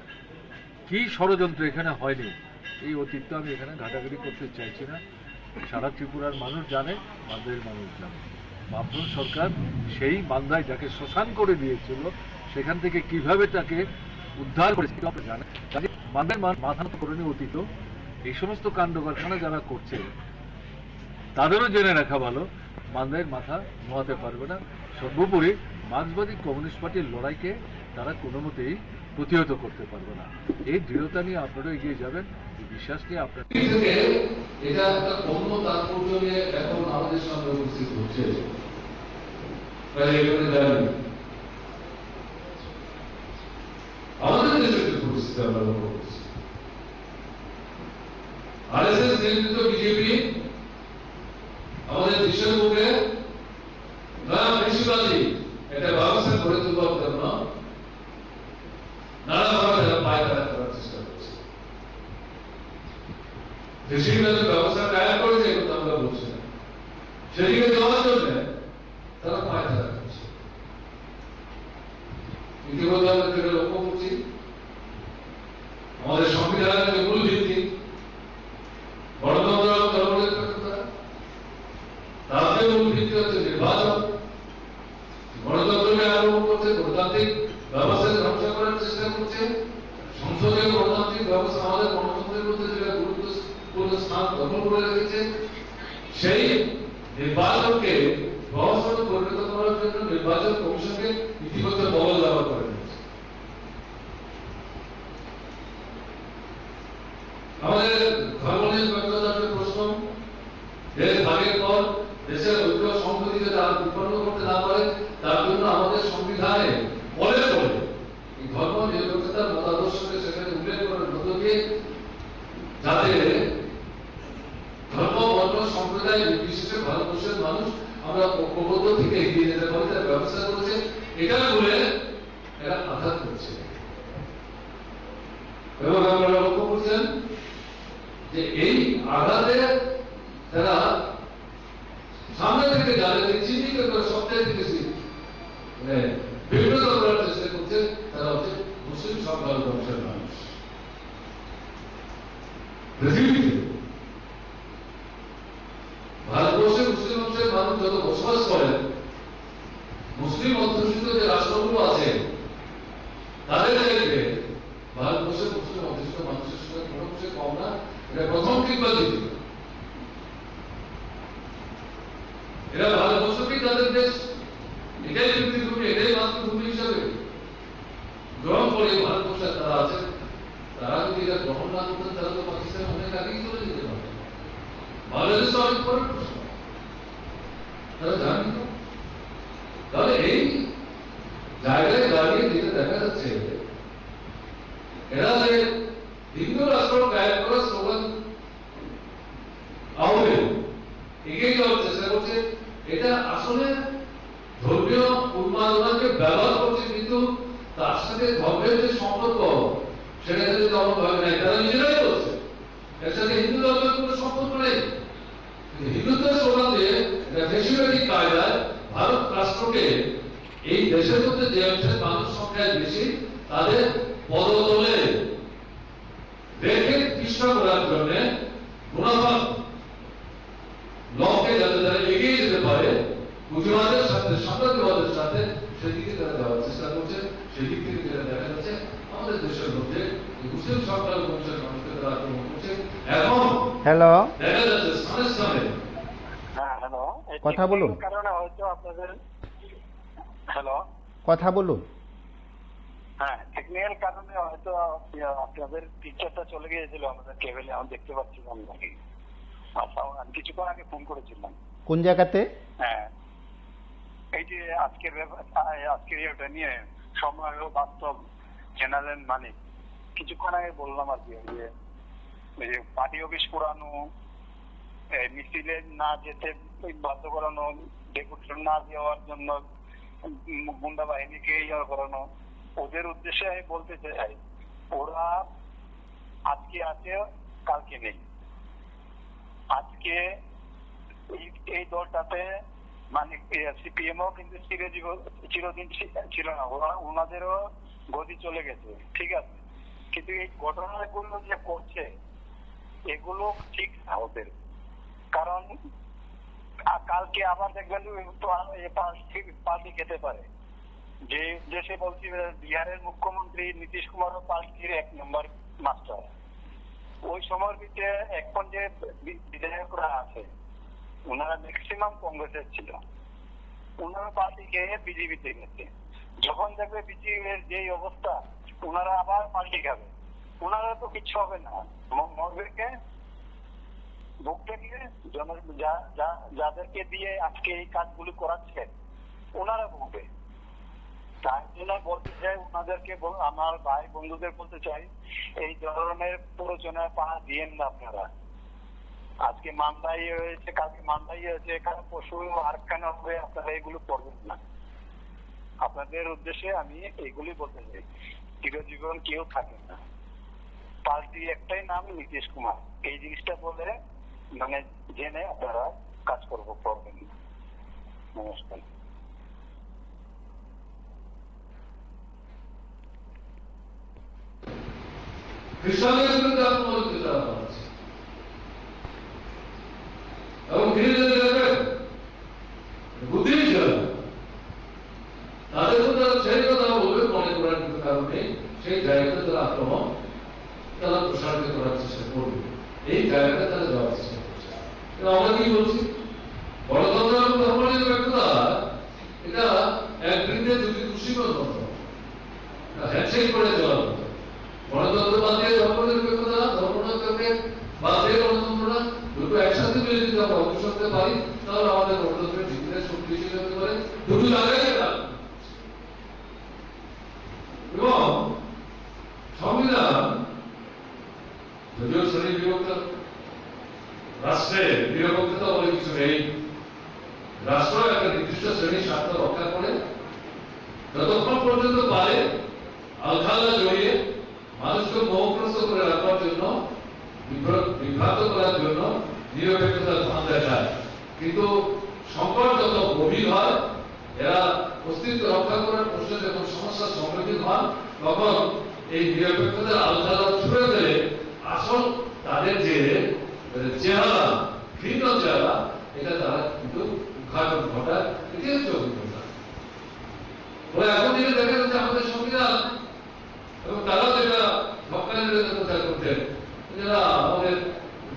কি ষড়যন্ত্র এখানে হয়নি এই অতীত আমি এখানে ঘাটাঘাটি করতে চাইছি না। সারা ত্রিপুরার মানুষ জানে, বান্দাইয়ের মানুষ জানে। বামফ্রন্ট সরকার সেই বান্দায় যাকে শ্মশান করে দিয়েছিল, সেখান থেকে কিভাবে তাকে উদ্ধার করেছিল জানে। বান্দাইয়ের মাথা নত করে নিয়ে অতীত এই সমস্ত কাণ্ড কারখানা যারা করছে তাদেরও জেনে রাখা ভালো, বান্দাইয়ের মাথা নোয়াতে পারবে না। সর্বোপরি মার্ক্সবাদী কমিউনিস্ট পার্টির লড়াইকে তারা কোনো মতেই প্রতিহত করতে পারবে না। এই দৃঢ়তা নিয়ে আপনারা এগিয়ে যাবেন, এই বিশ্বাস নিয়ে আপনারা এটা একটা অন্য তাৎপর্য নিয়ে এখন আমাদের সামনে উপস্থিত হচ্ছে। আমাদের দেশের যে পরিস্থিতি আমরা লক্ষ্য করছি, আরএসএস নিয়ন্ত্রিত বিজেপি আমাদের দেশের উপরে বেশিরভাগই একটা ব্যবস্থা গড়ে তুলবার জন্য নানাভাবে তারা পায়তারা করার চেষ্টা করছে। বেশিরভাগ ব্যবস্থা কায়েম করেছে, কিন্তু আমরা বলছি না, সেদিকে যাওয়ার জন্য তারা পায়তারা করছে। ইতিমধ্যে আমরা যেটা লক্ষ্য করছি, আমাদের সংবিধানের যে মূল ভিত্তি গণতন্ত্র এবং ধর্মনিরপেক্ষতা, তার যে মূল ভিত্তি হচ্ছে নির্বাচন, গণতন্ত্রকে আরোপ করছে, গণতান্ত্রিক ব্যবস্থাকে ধ্বংস করার চেষ্টা করছে। সংসদীয় গণতান্ত্রিক ব্যবস্থা আমাদের গণতন্ত্রের মধ্যে যেটা গুরুত্বপূর্ণ স্থান দখল করে রেখেছে, সেই নির্বাচনকে ব্যবস্থাকে পরিণত করার জন্য নির্বাচন কমিশনকে ইতিমধ্যে বল ব্যবহার করে দিয়েছে। আমাদের ধর্মনিরপেক্ষতার যে প্রশ্ন, দেশ ভাগের পর দেশের ঐক্য সংহতিকে তারা বিপন্ন করতে না পারে, তার জন্য আমাদের সংবিধানে বলে এই ধর্ম নিরপেক্ষতার মতাদর্শকে সেখানে উল্লেখ করার মধ্য দিয়ে যাতে ধর্ম বর্ণ সম্প্রদায় বিশেষে ভারতবর্ষের মানুষ আমরা ঐক্যবদ্ধ থেকে এগিয়ে যেতে পারি তার ব্যবস্থা করেছে। এটা বলে এরা আঘাত করছে এবং আপনারা লক্ষ্য করছেন যে এই আঘাতে যারা সামনে থেকে যাদেরকে চিহ্নিত করে সবচেয়ে বেশি বিব্রত করার চেষ্টা করছে, তারা হচ্ছে মুসলিম সংখ্যালঘু অংশের মানুষ। পৃথিবীতে ভারতবর্ষে মুসলিম অংশের মানুষ যত বসবাস করেন, মুসলিম অধ্যুষিত যে রাষ্ট্রগুলো আছে তাদের চাইতে ভারতবর্ষের মুসলিম অধ্যুষিত মানুষের সঙ্গে কোনো অংশে কম না। এটা প্রথম কিংবা দ্বিতীয়। এরা ভারতবর্ষকেই তাদের দেশ, এটাই ভিত্তিভূমি, এটাই মাতৃভূমি হিসাবে গ্রহণ করে ভারতবর্ষে তারা আছে। তারা যদি এটা গ্রহণ না করতেন তারা তো পাকিস্তান অনেক আগেই চলে যেতে পারত। বাংলাদেশ তো অনেক পরের প্রশ্ন, তারা জানেন না। তাহলে এই জায়গায় দাঁড়িয়ে যেটা দেখা যাচ্ছে, এরা যে হিন্দু রাষ্ট্র কায়েম করার স্লোগান আহ্বান এগিয়ে যাওয়ার চেষ্টা করছে, এটা আসলে ধর্মীয় উন্মাদনাকে ব্যবহার করছে, কিন্তু তার সাথে ধর্মের যে সম্পর্ক সেটা যদি তেমন ভাবে নাই, তারা নিজেরাই করছে। এর সাথে হিন্দু ধর্মের কোনো সম্পর্ক নেই। হিন্দুত্বের স্লোগান দিয়ে এটা ফ্যাসিবাদী কায়দায় ভারত রাষ্ট্রকে এই দেশের মধ্যে যে অংশের মানুষ সংখ্যায় বেশি তাদের পদতলে রেখে কৃষ্ণ করার জন্য মুনাফা লক্ষ্যে যাতে তারা এগিয়ে যেতে পারে পুঁজিবাদের সাথে, সাম্রাজ্যবাদের সাথে, সেদিকে তারা যাওয়ার চেষ্টা করছে। সেদিক থেকে যেটা দেখা যাচ্ছে আমাদের দেশের মধ্যে মুসলিম সংখ্যালঘু অংশের মানুষকে তারা আক্রমণ করছে। এখন হ্যালো, দেখা যাচ্ছে স্থানে স্থানে। হ্যাঁ, হ্যালো, কথা বলুন। কারণে হয়তো আপনাদের, হ্যালো, কথা বলুন। হ্যাঁ, টেকনিক্যাল কারণে হয়তো আপনাদের পিকচারটা চলে গিয়েছিল আমাদের কেবলে, আমি দেখতে পাচ্ছিলাম নাকি। আচ্ছা, আমি কিছুক্ষণ আগে ফোন করেছিলাম। কোন জায়গাতে? হ্যাঁ, এই যে আজকের ইয়েটা নিয়ে সময় ও বাস্তব চ্যানেলের মানে কিছুক্ষণ আগে বললাম আর কি, যে পার্টি অফিস পুরানো, মিছিলে না যেতে বাধ্য করানো, ডেপুটেশন না দেওয়ার জন্য গুন্ডা বাহিনীকে ইয়ে করানো, ওদের উদ্দেশ্যে আমি বলতে চাই ওরা আজকে আছে কালকে নেই। আজকে এই দলটাতে মানে সিপিএমও কিন্তু চিরদিন ছিল না, ওনাদেরও গতি চলে গেছে, ঠিক আছে। কিন্তু এই ঘটনাগুলো যে করছে এগুলো ঠিক না ওদের, কারণ কালকে আবার দেখবেন পাল্টি খেতে পারে। যে দেশে বলছি বিহারের মুখ্যমন্ত্রী নীতিশ কুমারও পাল্টির 1 নম্বর মাস্টার। ওই সময়ের ভিতরে এখন যে বিধায়করা আছে ওনারা ম্যাক্সিমাম কংগ্রেসের ছিল, ওনারা পার্টি খেয়ে বিজেপিতে গেছে। যখন দেখবে বিজেপির যে অবস্থা, ওনারা আবার পাল্টি খাবে। ওনারা তো কিচ্ছু হবে না, মরবে কে? ভোগটা গিয়ে যাদেরকে দিয়ে আজকে এই কাজগুলি করাচ্ছে ওনারা ভোগবে। তাই জন্য বলতে চাই ওনাদেরকে, আমার ভাই বন্ধুদের বলতে চাই, এই ধরনের প্ররোচনায় পা দিয়েন না আপনারা। আজকে মানদাই হয়েছে, কালকে মানদাই হয়েছে, এখানে পশু আর কেন হবে, আপনারা এগুলো করবেন না। আপনাদের উদ্দেশ্যে আমি এইগুলি বলতে চাই, চিরজীবন কেউ থাকে না, পার্টি একটাই নাম নীতিশ কুমার। এই জিনিসটা বলে মানে জেনে আপনারা কাজ করবেন। নমস্কার। খ্রিস্টানদের বিরুদ্ধে আক্রমণ চালানো হচ্ছে এবং ধীরে ধীরে দেখবেন বুদ্ধিই ছিল তাদের তো তারা সেই কথা বলবে মনে করার কিন্তু কারণে সেই জায়গাতে তারা আক্রমণ তারা প্রসারিত করার চেষ্টা করবে, এই জায়গাটা তারা যাওয়ার চেষ্টা করছে। আমরা কি বলছি, গণতন্ত্র এবং ধর্মনিরপেক্ষতা এটা এক বৃদ্ধে দুটি খুশিময় তন্ত্র, হ্যান্ডশেক করে চলা হতো। গণতন্ত্র বাদ দিয়ে ধর্মনিরপেক্ষতা, ধর্মনিরপেক্ষে বাদ দিয়ে গণতন্ত্রটা দুটো একসাথে মিলে যদি আমরা অগ্রসর হতে পারি তাহলে আমাদের গণতন্ত্রের ভিত্তিতে শক্তিশালী হতে পারে। দুটো জায়গায় এবং সংবিধান যদিও শ্রেণী বিভক্ত, রাষ্ট্রের নিরপেক্ষতা বলে কিছু নেই। রাষ্ট্র একটা নির্দিষ্ট শ্রেণীর স্বার্থ রক্ষা করে যতক্ষণ পর্যন্ত পারে আলখাল্লা জড়িয়ে মানুষকে মোহগ্রস্ত করে রাখার জন্য, বিভ্রান্ত করার জন্য নিরপেক্ষতার ভান দেখায়। কিন্তু সংকট যত গভীর হয়, এরা অস্তিত্ব রক্ষা করার প্রশ্নে যখন সমস্যার সম্মুখীন হন, তখন এই নিরপেক্ষতার আলখাল্লা ছুড়ে ফেলে আসল তাদের যে চেহারা, ভিন্ন চেহারা, এটা তারা কিন্তু উদ্ঘাটন ঘটায়। এটি হচ্ছে অভিজ্ঞতা। এখন যেটা দেখা যাচ্ছে আমাদের সংবিধান, এবং তারা যেটা সরকারের প্রচার করতেন, যারা আমাদের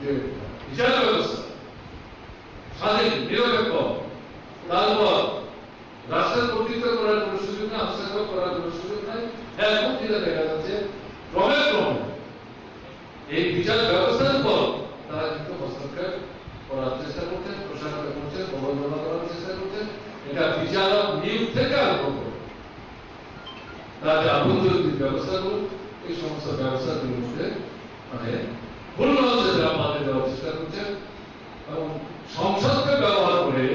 যে বিচার ব্যবস্থা স্বাধীন, নিরপেক্ষ, তারপর রাষ্ট্রের কর্তৃত্ব করার কোন সুযোগ নেই, হস্তক্ষেপ করার কোন সুযোগ নাই। এখন যেটা দেখা যাচ্ছে ক্রমে ক্রমে এই বিচার ব্যবস্থার উপর তারা কিন্তু হস্তক্ষেপ করার চেষ্টা করছেন, প্রসারিত করছেন, প্রবর্তনা করার চেষ্টা করছেন। এটা বিচারক নিয়োগ থেকে আরম্ভ করে তাদের আভ্যন্তরীণ ব্যবস্থাগুলো, এই সমস্ত ব্যবস্থাগুলোর মধ্যে মানে ভুল হচ্ছে তারা বাধা দেওয়ার চেষ্টা করছেন, এবং সংসদকে ব্যবহার করে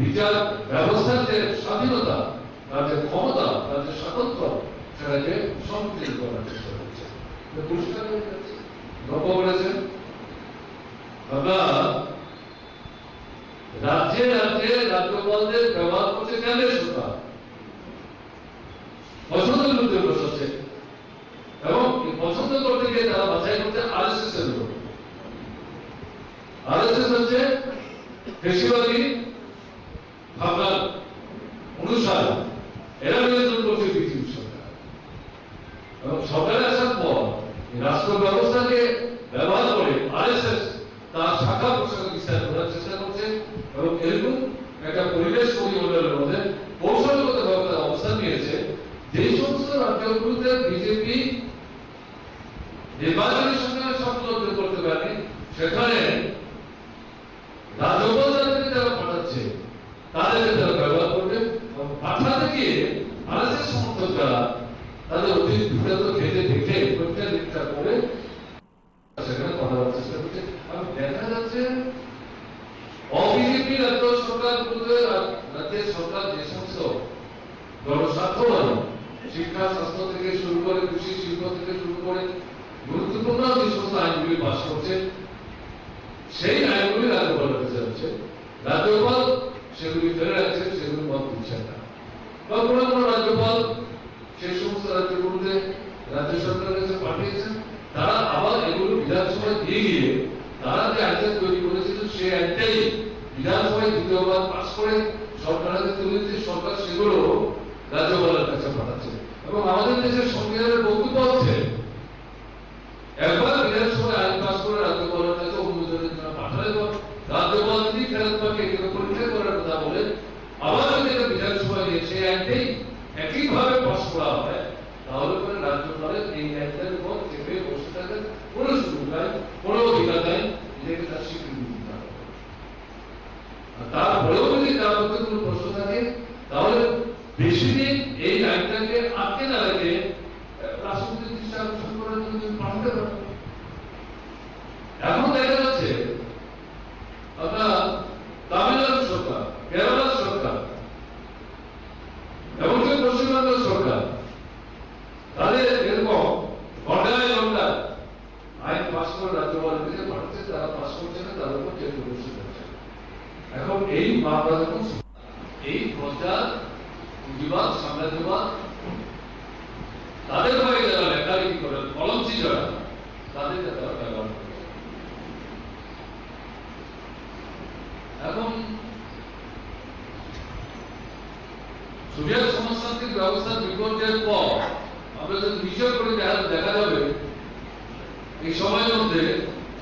বিচার ব্যবস্থার যে স্বাধীনতা, তার যে ক্ষমতা, তার যে স্বাতন্ত্র, সেটাকে সংকুচিত করার চেষ্টা করছে। পরিষ্কার হয়ে যাচ্ছে, লক্ষ্য করেছেন আমরা রাজ্যে রাজ্যে রাজ্যপালদের ব্যবহার করছে কেন্দ্রের সরকার, পছন্দের বিরুদ্ধে বসাচ্ছে, এবং পছন্দ করতে গিয়ে তারা বাছাই করছে আরএসএস এর লোক। আরএসএস হচ্ছে পেশিবাদী ভাবনার অনুসারে, এরা নিয়ন্ত্রণ করছে বিজেপি সরকার। এবং সরকারে আসার পর রাষ্ট্র ব্যবস্থাকে ব্যবহার করে আরএসএস তার শাখা প্রশাখা বিস্তার করার চেষ্টা করছে, এবং এরকম একটা পরিবেশ পরিমণ্ডলের মধ্যে কৌশলগতভাবে তারা অবস্থান নিয়েছে। যে সমস্ত রাজ্যগুলোতে বিজেপি নির্বাচনী সংগ্রামে সফল অর্জন করতে পারেনি, সেখানে রাজ্যপাল যাদেরকে তারা পাঠাচ্ছে তাদেরকে তারা ব্যবহার করবে, এবং পাঠাতে গিয়ে আরএসএস সমর্থকরা তাদের অতীত বিখ্যাত খেতে দেখে পরীক্ষা নিরীক্ষা করে সেখানে কথা বলার চেষ্টা করছে। এবং দেখা যাচ্ছে অবিজেপি রাজ্য সরকারগুলোতে, রাজ্যের সরকার যে সমস্ত জনস্বার্থবান শিক্ষা, স্বাস্থ্য থেকে শুরু করে কৃষি, শিল্প থেকে শুরু করে গুরুত্বপূর্ণ যে সমস্ত আইনগুলি পাস করছে, সেই আইনগুলি রাজ্যপাল কাছে যাচ্ছে, রাজ্যপাল সেগুলি ফেলে রাখছেন, সেগুলি মত দিচ্ছেন না। বা কোনো কোনো রাজ্যপাল সেই সমস্ত রাজ্যগুলোতে রাজ্য সরকারের কাছে পাঠিয়েছেন, তারা আবার এগুলো বিধানসভায় দিয়ে গিয়ে তারা যে আইনটা তৈরি করেছিল সেই আইনটাই বিধানসভায় দ্বিতীয়বার পাস করে সরকারের তুলে দিয়ে সরকার সেগুলো রাজ্যপালের কাছে পাঠাচ্ছে। এবং আমাদের দেশের সংবিধানের বক্তব্য হচ্ছে একবার বিধানসভায় আইন পাস করে রাজ্যপালের কাছে অনুমোদনের জন্য পাঠালে পর রাজ্যপাল যদি ফেরত পাকে এগুলো পরীক্ষা করার কথা বলে আবার যদি এটা বিধানসভায় নিয়ে সেই আইনটাই একইভাবে পাস করা হয়, তাহলে পরে রাজ্যপালের এই আইনটার উপর চেপে বসে থাকার কোনো সুযোগ নাই, কোনো অধিকার নাই, নিজেকে তার স্বীকৃতি দিতে হবে। তারপরেও যদি তার মধ্যে কোনো প্রশ্ন থাকে, তাহলে বেশি দিন এই আইনটাকে আটকে না রেখে রাষ্ট্রপতি দৃষ্টি আকর্ষণ করার জন্য পাঠাতে পারে। এখন দেখা যাচ্ছে আপনার তামিলনাড়ু সরকার, কেরালা সরকার, এমনকি পশ্চিমবঙ্গ সরকার, তাদের এরকম ঘটায় ঘটায় আইন পাস করে রাজ্যপালের কাছে পাঠাচ্ছে, তারা পাস করছে না, তাদের উপর চেপে বসে যাচ্ছে। এখন এই মামলা যখন এই প্রচার পুঁজিবাদ, সাম্রাজ্যবাদ, তাদের হয়ে যারা লেখালেখি করে কলমচি যারা, তাদেরকে তারা ব্যবহার করে। এখন সোভিয়েত সমাজতান্ত্রিক ব্যবস্থার বিপর্যয়ের পর আমরা যদি হিসাব করে দেখা যাবে এই সময়ের মধ্যে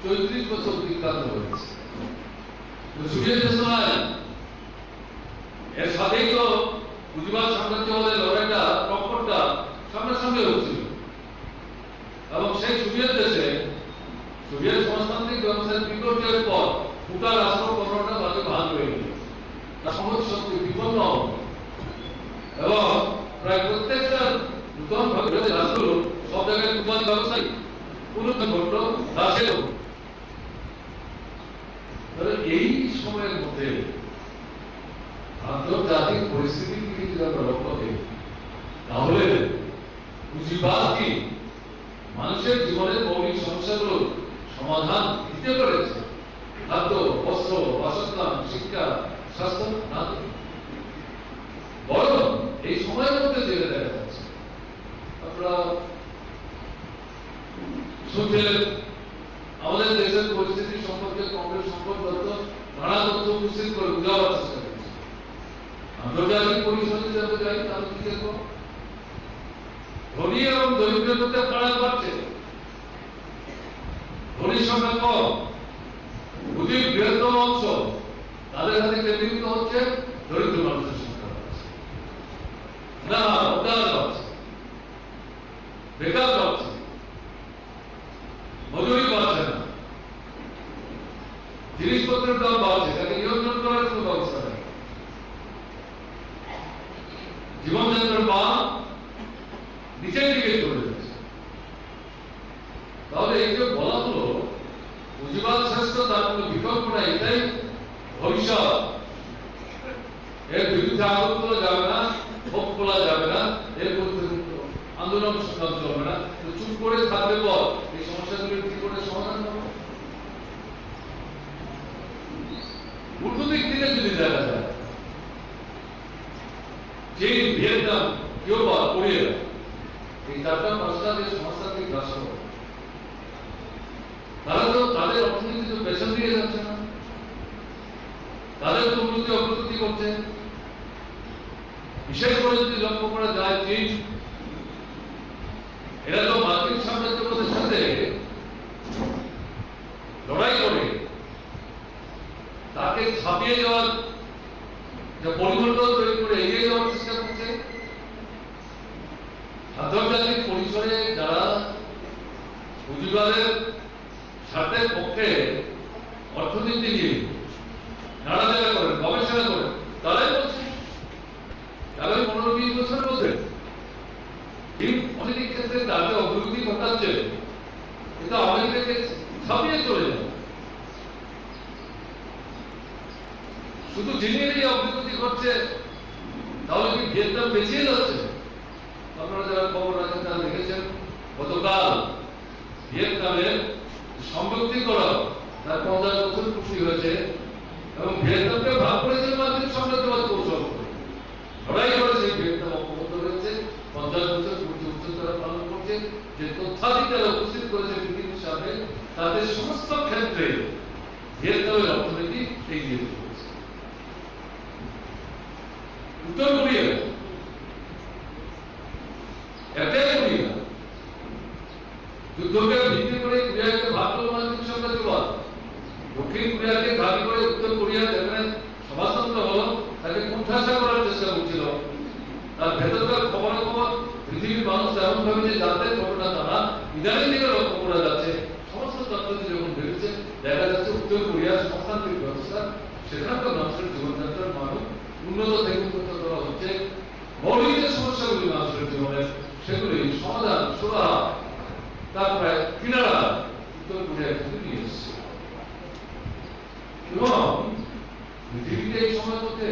34 বছর অতিক্রান্ত হয়েছে। সোভিয়েত সময় এর সাথেই তো পুঁজিবাদ সাম্রাজ্যবাদের লড়াইটা, টক্করটা সামনাসামনি হচ্ছিল, এবং সেই সোভিয়েত দেশে সোভিয়েত সমাজতান্ত্রিক ব্যবস্থার বিপর্যয়ের পর গোটা রাষ্ট্র 15টা ভাগে ভাগ হয়ে গেল, সমাজ শক্তি বিপন্ন হবে, এবং প্রায় প্রত্যেকটা নূতন ভাবে রাষ্ট্র সব জায়গায় নূতন ব্যবস্থায় পুনরুত্থান ঘটল, দাসের। এই সময়ের মধ্যে আন্তর্জাতিক পরিস্থিতির দিকে যদি আমরা লক্ষ্য করি, তাহলে পুঁজিবাদ কি মানুষের জীবনের মৌলিক সমস্যাগুলোর সমাধান দিতে পেরেছে? খাদ্য, বস্ত্র, বাসস্থান, শিক্ষা, স্বাস্থ্য না, বরং এই সময়ের মধ্যে যেটা দেখা যাচ্ছে, আপনারা শুনছিলেন আমাদের দেশের পরিস্থিতি সম্পর্কে কংগ্রেস সম্পর্ক নানা তথ্য উপস্থিত করে বোঝাবার চেষ্টা করছে। আন্তর্জাতিক পরিষদে যাতে যাই তাহলে কি দেখবো ধনী এবং দরিদ্রের মধ্যে ফারাক বাড়ছে। ধনী সংখ্যা কম, অধিক বৃহত্তম অংশ তাদের হাতে কেন্দ্রীভূত হচ্ছে, দরিদ্র মানুষের সংখ্যা বাড়ছে, না উদার বাড়ছে, বেকার বাড়ছে, মজুরি বাড়ছে না, জিনিসপত্রের দাম বাড়ছে, তাকে নিয়ন্ত্রণ করার কোনো ব্যবস্থা নেই, জীবনযাত্রার মান নিচের দিকে চলে যাচ্ছে। তাহলে এই যে বলা হলো পুঁজিবাদ শ্রেষ্ঠ, তার কোনো বিকল্প নাই, এটাই ভবিষ্যৎ, এর বিরুদ্ধে আন্দোলন করা যাবে না, ভোগ করা যাবে না, এর বিরুদ্ধে আন্দোলন সংগ্রাম চলবে না। চুপ করে থাকবে পর এই সমস্যাগুলির কি করে সমাধান হবে? উল্টো দিক থেকে যদি দেখা যায়, চীন, ভিয়েতনাম, কিউবা, কোরিয়া, এই 4-5টা দেশ সমাজতান্ত্রিক রাষ্ট্র, তারা তো তাদের অর্থনীতি তো পেছন দিয়ে যাচ্ছে না, তাদের তো উন্নতি অগ্রগতি করছে। বিশেষ করে যদি লক্ষ্য করা যায়, চীন এরা তো মার্কিন সাম্রাজ্যবাদের সাথে লড়াই করে তাকে ছাপিয়ে যাওয়ার যে পরিবর্তন তৈরি করে এগিয়ে যাওয়ার চেষ্টা করছে। আন্তর্জাতিক পরিসরে যারা পুঁজিবাদের স্বার্থের পক্ষে অর্থনীতি নিয়ে নাড়াচাড়া করেন, গবেষণা করেন, তারাই বলছে আগামী 15-20 বছরের মধ্যে অনেক ক্ষেত্রে তাদের অগ্রগতি ঘটাচ্ছে, কিন্তু আমেরিকাকে ছাপিয়ে চলে যাবে। শুধু চীনেরই অগ্রগতি ঘটছে, তাহলে কি ভিয়েতনাম পেছিয়ে যাচ্ছে? আপনারা যারা খবর রাখেন তারা দেখেছেন, গতকাল ভিয়েতনামের সংযুক্তিকরণ তার 50 বছর পূর্তি হয়েছে এবং ভিয়েতনামকে ভাগ করেছে মার্কিন সাম্রাজ্যবাদ কৌশল করে। লড়াই করে সেই ভিয়েতনাম অপমত হয়েছে, 50 বছর পূর্তি উৎসব তারা পালন করছে। যে তথ্যাদি তারা উপস্থিত করেছে পৃথিবীর সামনে, তাদের সমস্ত ক্ষেত্রে ভিয়েতনামের অর্থনীতি এগিয়ে চলেছে। উত্তর কোরিয়া, একটাই কোরিয়া, যুদ্ধকে ভিত্তি করে কোরিয়াকে ভাগ করল মার্কিন সাম্রাজ্যবাদ। দক্ষিণ কোরিয়াকে ভাগ করে উত্তর কোরিয়া যেখানে সমাজতন্ত্র হলো, তাকে কুণ্ঠাসা করার চেষ্টা করছিল। তার ভেতরকার খবরাখবর পৃথিবীর মানুষ এমন ভাবে যে জানতে ঘটনা তারা ইদানিং দিকে লক্ষ্য করা যাচ্ছে। সমস্ত তথ্যটি যখন বেরোচ্ছে, দেখা যাচ্ছে উত্তর কোরিয়ার সমাজতান্ত্রিক ব্যবস্থা, সেখানকার মানুষের জীবনযাত্রার মান উন্নত থেকে উন্নত করা হচ্ছে। মৌলিক যে সমস্যাগুলি মানুষের জীবনের, সেগুলি সমাধান সুরাহা তারপরে কিনারা উত্তর কোরিয়া কিন্তু নিয়ে এসছে। এবং পৃথিবীতে এই সময় মধ্যে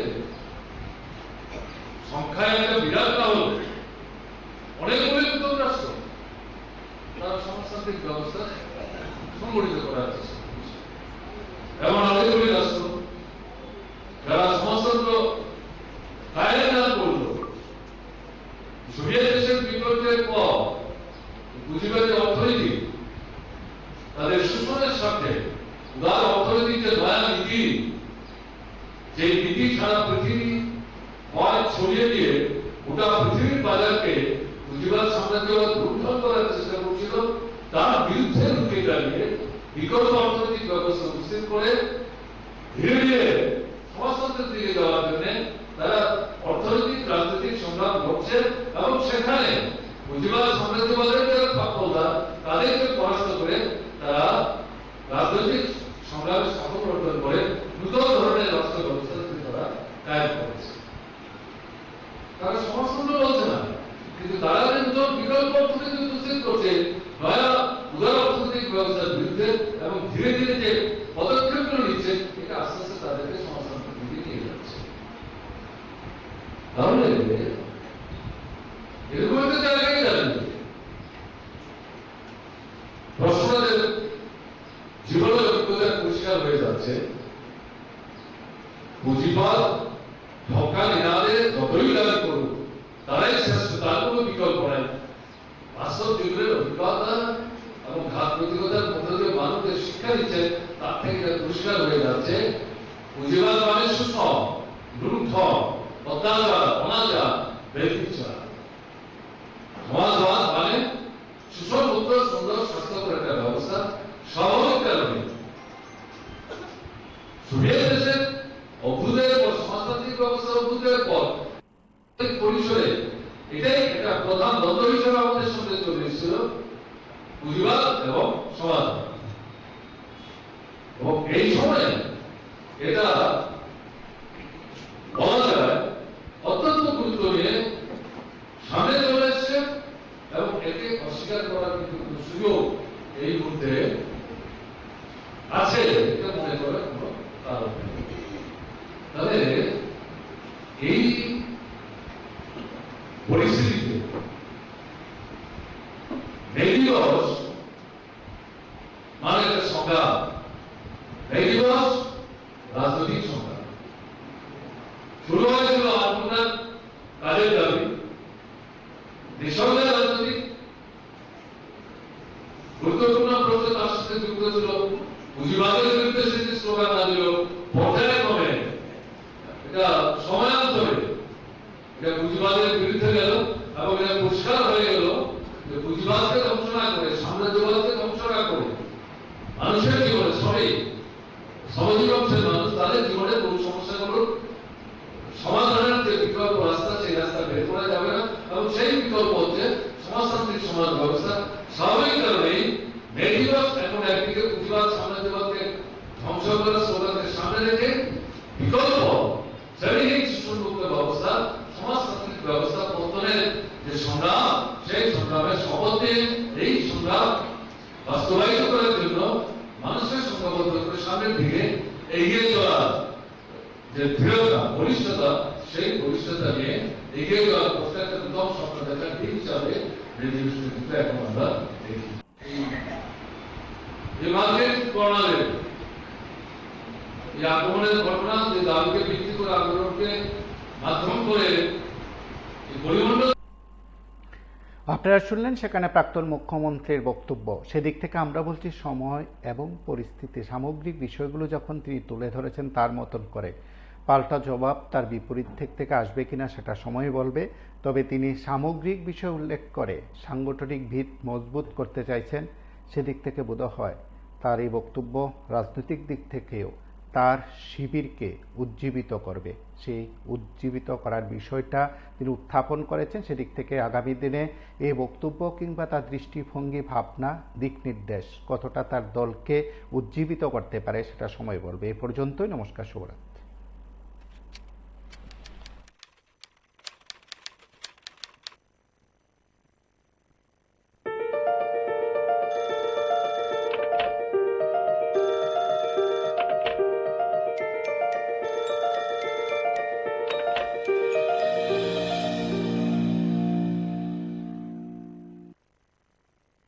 সংখ্যায় একটা বিরাট কারণ, অনেকগুলি উত্তর রাষ্ট্র তার সমাজতান্ত্রিক ব্যবস্থা সংগঠিত করার চেষ্টা করছে। এমন অনেকগুলি রাষ্ট্র যারা সমাজতন্ত্র কায়েম না করল, সোভিয়েত দেশের বিপ্লবের পর পুঁজিবাদী অর্থনীতি তাদের শোষণের সাথে উদার অর্থনৈতিক যে নয়া নীতি, যে নীতি সারা পৃথিবী হয় ছড়িয়ে দিয়ে গোটা পৃথিবীর বাজারকে পুঁজিবাদ সাম্রাজ্যবাদ লুণ্ঠন করার চেষ্টা করছিল, তার বিরুদ্ধে রুখে দাঁড়িয়ে বিকল্প অর্থনৈতিক ব্যবস্থা উপস্থিত করে ধীরে ধীরে সমাজতন্ত্রের দিকে যাওয়ার জন্য তারা অর্থনৈতিক রাজনৈতিক সংগ্রাম করছে এবং সেখানে পুঁজিবাদ সাম্রাজ্যবাদের যারা ফাঁকলদা তাদেরকে পরাস্ত করে তারা রাজনৈতিক সংগ্রামের সাফল্য অর্জন করে নতুন ধরনের রাষ্ট্র ব্যবস্থা তারা কায়েম করেছে। তারা সমাজতন্ত্র বলছে না, কিন্তু তারা কিন্তু বিকল্প অর্থনীতি উপস্থিত করছে নয়া উদার অর্থনৈতিক ব্যবস্থার বিরুদ্ধে এবং ধীরে ধীরে যে পদক্ষেপগুলো নিচ্ছে, এটা আস্তে আস্তে তাদেরকে সমাজতন্ত্রের দিকে নিয়ে যাচ্ছে। তাহলে এরকম একটা জায়গায় দাঁড়িয়ে প্রশ্নদের জীবনের অভিজ্ঞতা পরিষ্কার হয়ে যাচ্ছে। পুঁজিবাদ ধোঁকা নিনাদে যতই দাবি করুক, তারাই শ্রেষ্ঠ, তার কোনো বিকল্প নাই। বাস্তব জীবনের অভিজ্ঞতা এবং ঘাত প্রতিগতার মধ্য দিয়ে মানুষের শিক্ষা দিচ্ছেন তার থেকে এটা পরিষ্কার হয়ে যাচ্ছে পুঁজিবাদ মানে শোষণ, লুণ্ঠন, অত্যাচার, অনাচার, ব্যক্তিচার। সমাজবাদ মানে শোষণ মুক্ত সুন্দর স্বাস্থ্যকর একটা ব্যবস্থা। স্বাভাবিক কারণে সোভিয়েত দেশের অভ্যুদয়ের পর, সমাজতান্ত্রিক ব্যবস্থার অভ্যুদয়ের পর পরিসরে এটাই একটা প্রধান দ্বন্দ্ব হিসেবে আমাদের সামনে চলে এসেছিল, পুঁজিবাদ এবং সমাজবাদ। এবং এই সময়ে এটা বলা যায় অত্যন্ত গুরুত্ব নিয়ে সামনে চলে এসছে এবং একে অস্বীকার করার কিন্তু কোনো সুযোগ এই মুহূর্তে আছে এটা মনে করার কোনো কারণ নেই। তাহলে এই পরিস্থিতিতে মে দিবস মানে একটা সংগ্রাম, মে দিবস রাজনৈতিক সংগ্রাম। শুরু হয়েছিল আপনার কাজের দাবি, নিঃসন্দেহে রাজনৈতিক গুরুত্বপূর্ণ প্রশ্ন তার সাথে যুক্ত ছিল। পুঁজিবাদের বিরুদ্ধে সেটি স্লোগান না দিল পর্যায়ক্রমে, এটা সময়ান্তরে এটা পুঁজিবাদের বিরুদ্ধে গেল এবং এটা পরিষ্কার হয়ে গেল যে পুঁজিবাদকে ধ্বংস না করে, সাম্রাজ্যবাদকে ধ্বংস না করে মানুষের জীবনে, সামাজিক অংশের মানুষ তাদের জীবনের মূল সমস্যাগুলোর সমাধানের যে বিকল্প রাস্তা, সেই রাস্তা বের করা যাবে না এবং সেই বিকল্প হচ্ছে সমাজতান্ত্রিক সমাজ ব্যবস্থা। স্বাভাবিক কারণেই মে দিবস এখন একদিকে পুঁজিবাদ, সাম্রাজ্যবাদকে ধ্বংস করার স্লোগানকে সামনে রেখে বিকল্প শ্রেণীহীন শোষণমুক্ত ব্যবস্থা, সমাজতান্ত্রিক ব্যবস্থা পতনের যে সংগ্রাম, সেই সংগ্রামের শপথ নিয়ে এই সংগ্রাম বাস্তবায়িত করার জন্য মানুষের সংখ্যাবদ্ধ করে সামনের দিকে এগিয়ে চলার যে দৃঢ়তা, বলিষ্ঠতা, সেই বলিষ্ঠতা নিয়ে এগিয়ে যাওয়ার প্রত্যেকটা উত্তম স্বপ্ন দেখার দিক হিসাবে কিন্তু এখন আমরা দেখি। এই মার্কেট কর্নারের এই আক্রমণের ঘটনা, যে দাবিকে ভিত্তি করে আন্দোলনকে মাধ্যম করে পরিমণ্ডল। আপনারা শুনলেন সেখানে প্রাক্তন মুখ্যমন্ত্রীর বক্তব্য। সেদিক থেকে আমরা বলছি সময় এবং পরিস্থিতি, সামগ্রিক বিষয়গুলো যখন তিনি তুলে ধরেছেন তার মতন করে, পাল্টা জবাব তার বিপরীত দিক থেকে আসবে কিনা সেটা সময় বলবে। তবে তিনি সামগ্রিক বিষয় উল্লেখ করে সাংগঠনিক ভিত মজবুত করতে চাইছেন, সেদিক থেকে বোধ হয় তার এই বক্তব্য রাজনৈতিক দিক থেকেও তার শিবিরকে উজ্জীবিত করবে। সেই উজ্জীবিত করার বিষয়টা তিনি উত্থাপন করেছেন। সেদিক থেকে আগামী দিনে এই বক্তব্য কিংবা তার দৃষ্টিভঙ্গি, ভাবনা, দিক নির্দেশ কতটা তার দলকে উজ্জীবিত করতে পারে সেটা সময় বলবে। এই পর্যন্তই। নমস্কার, শুভরাত্রি।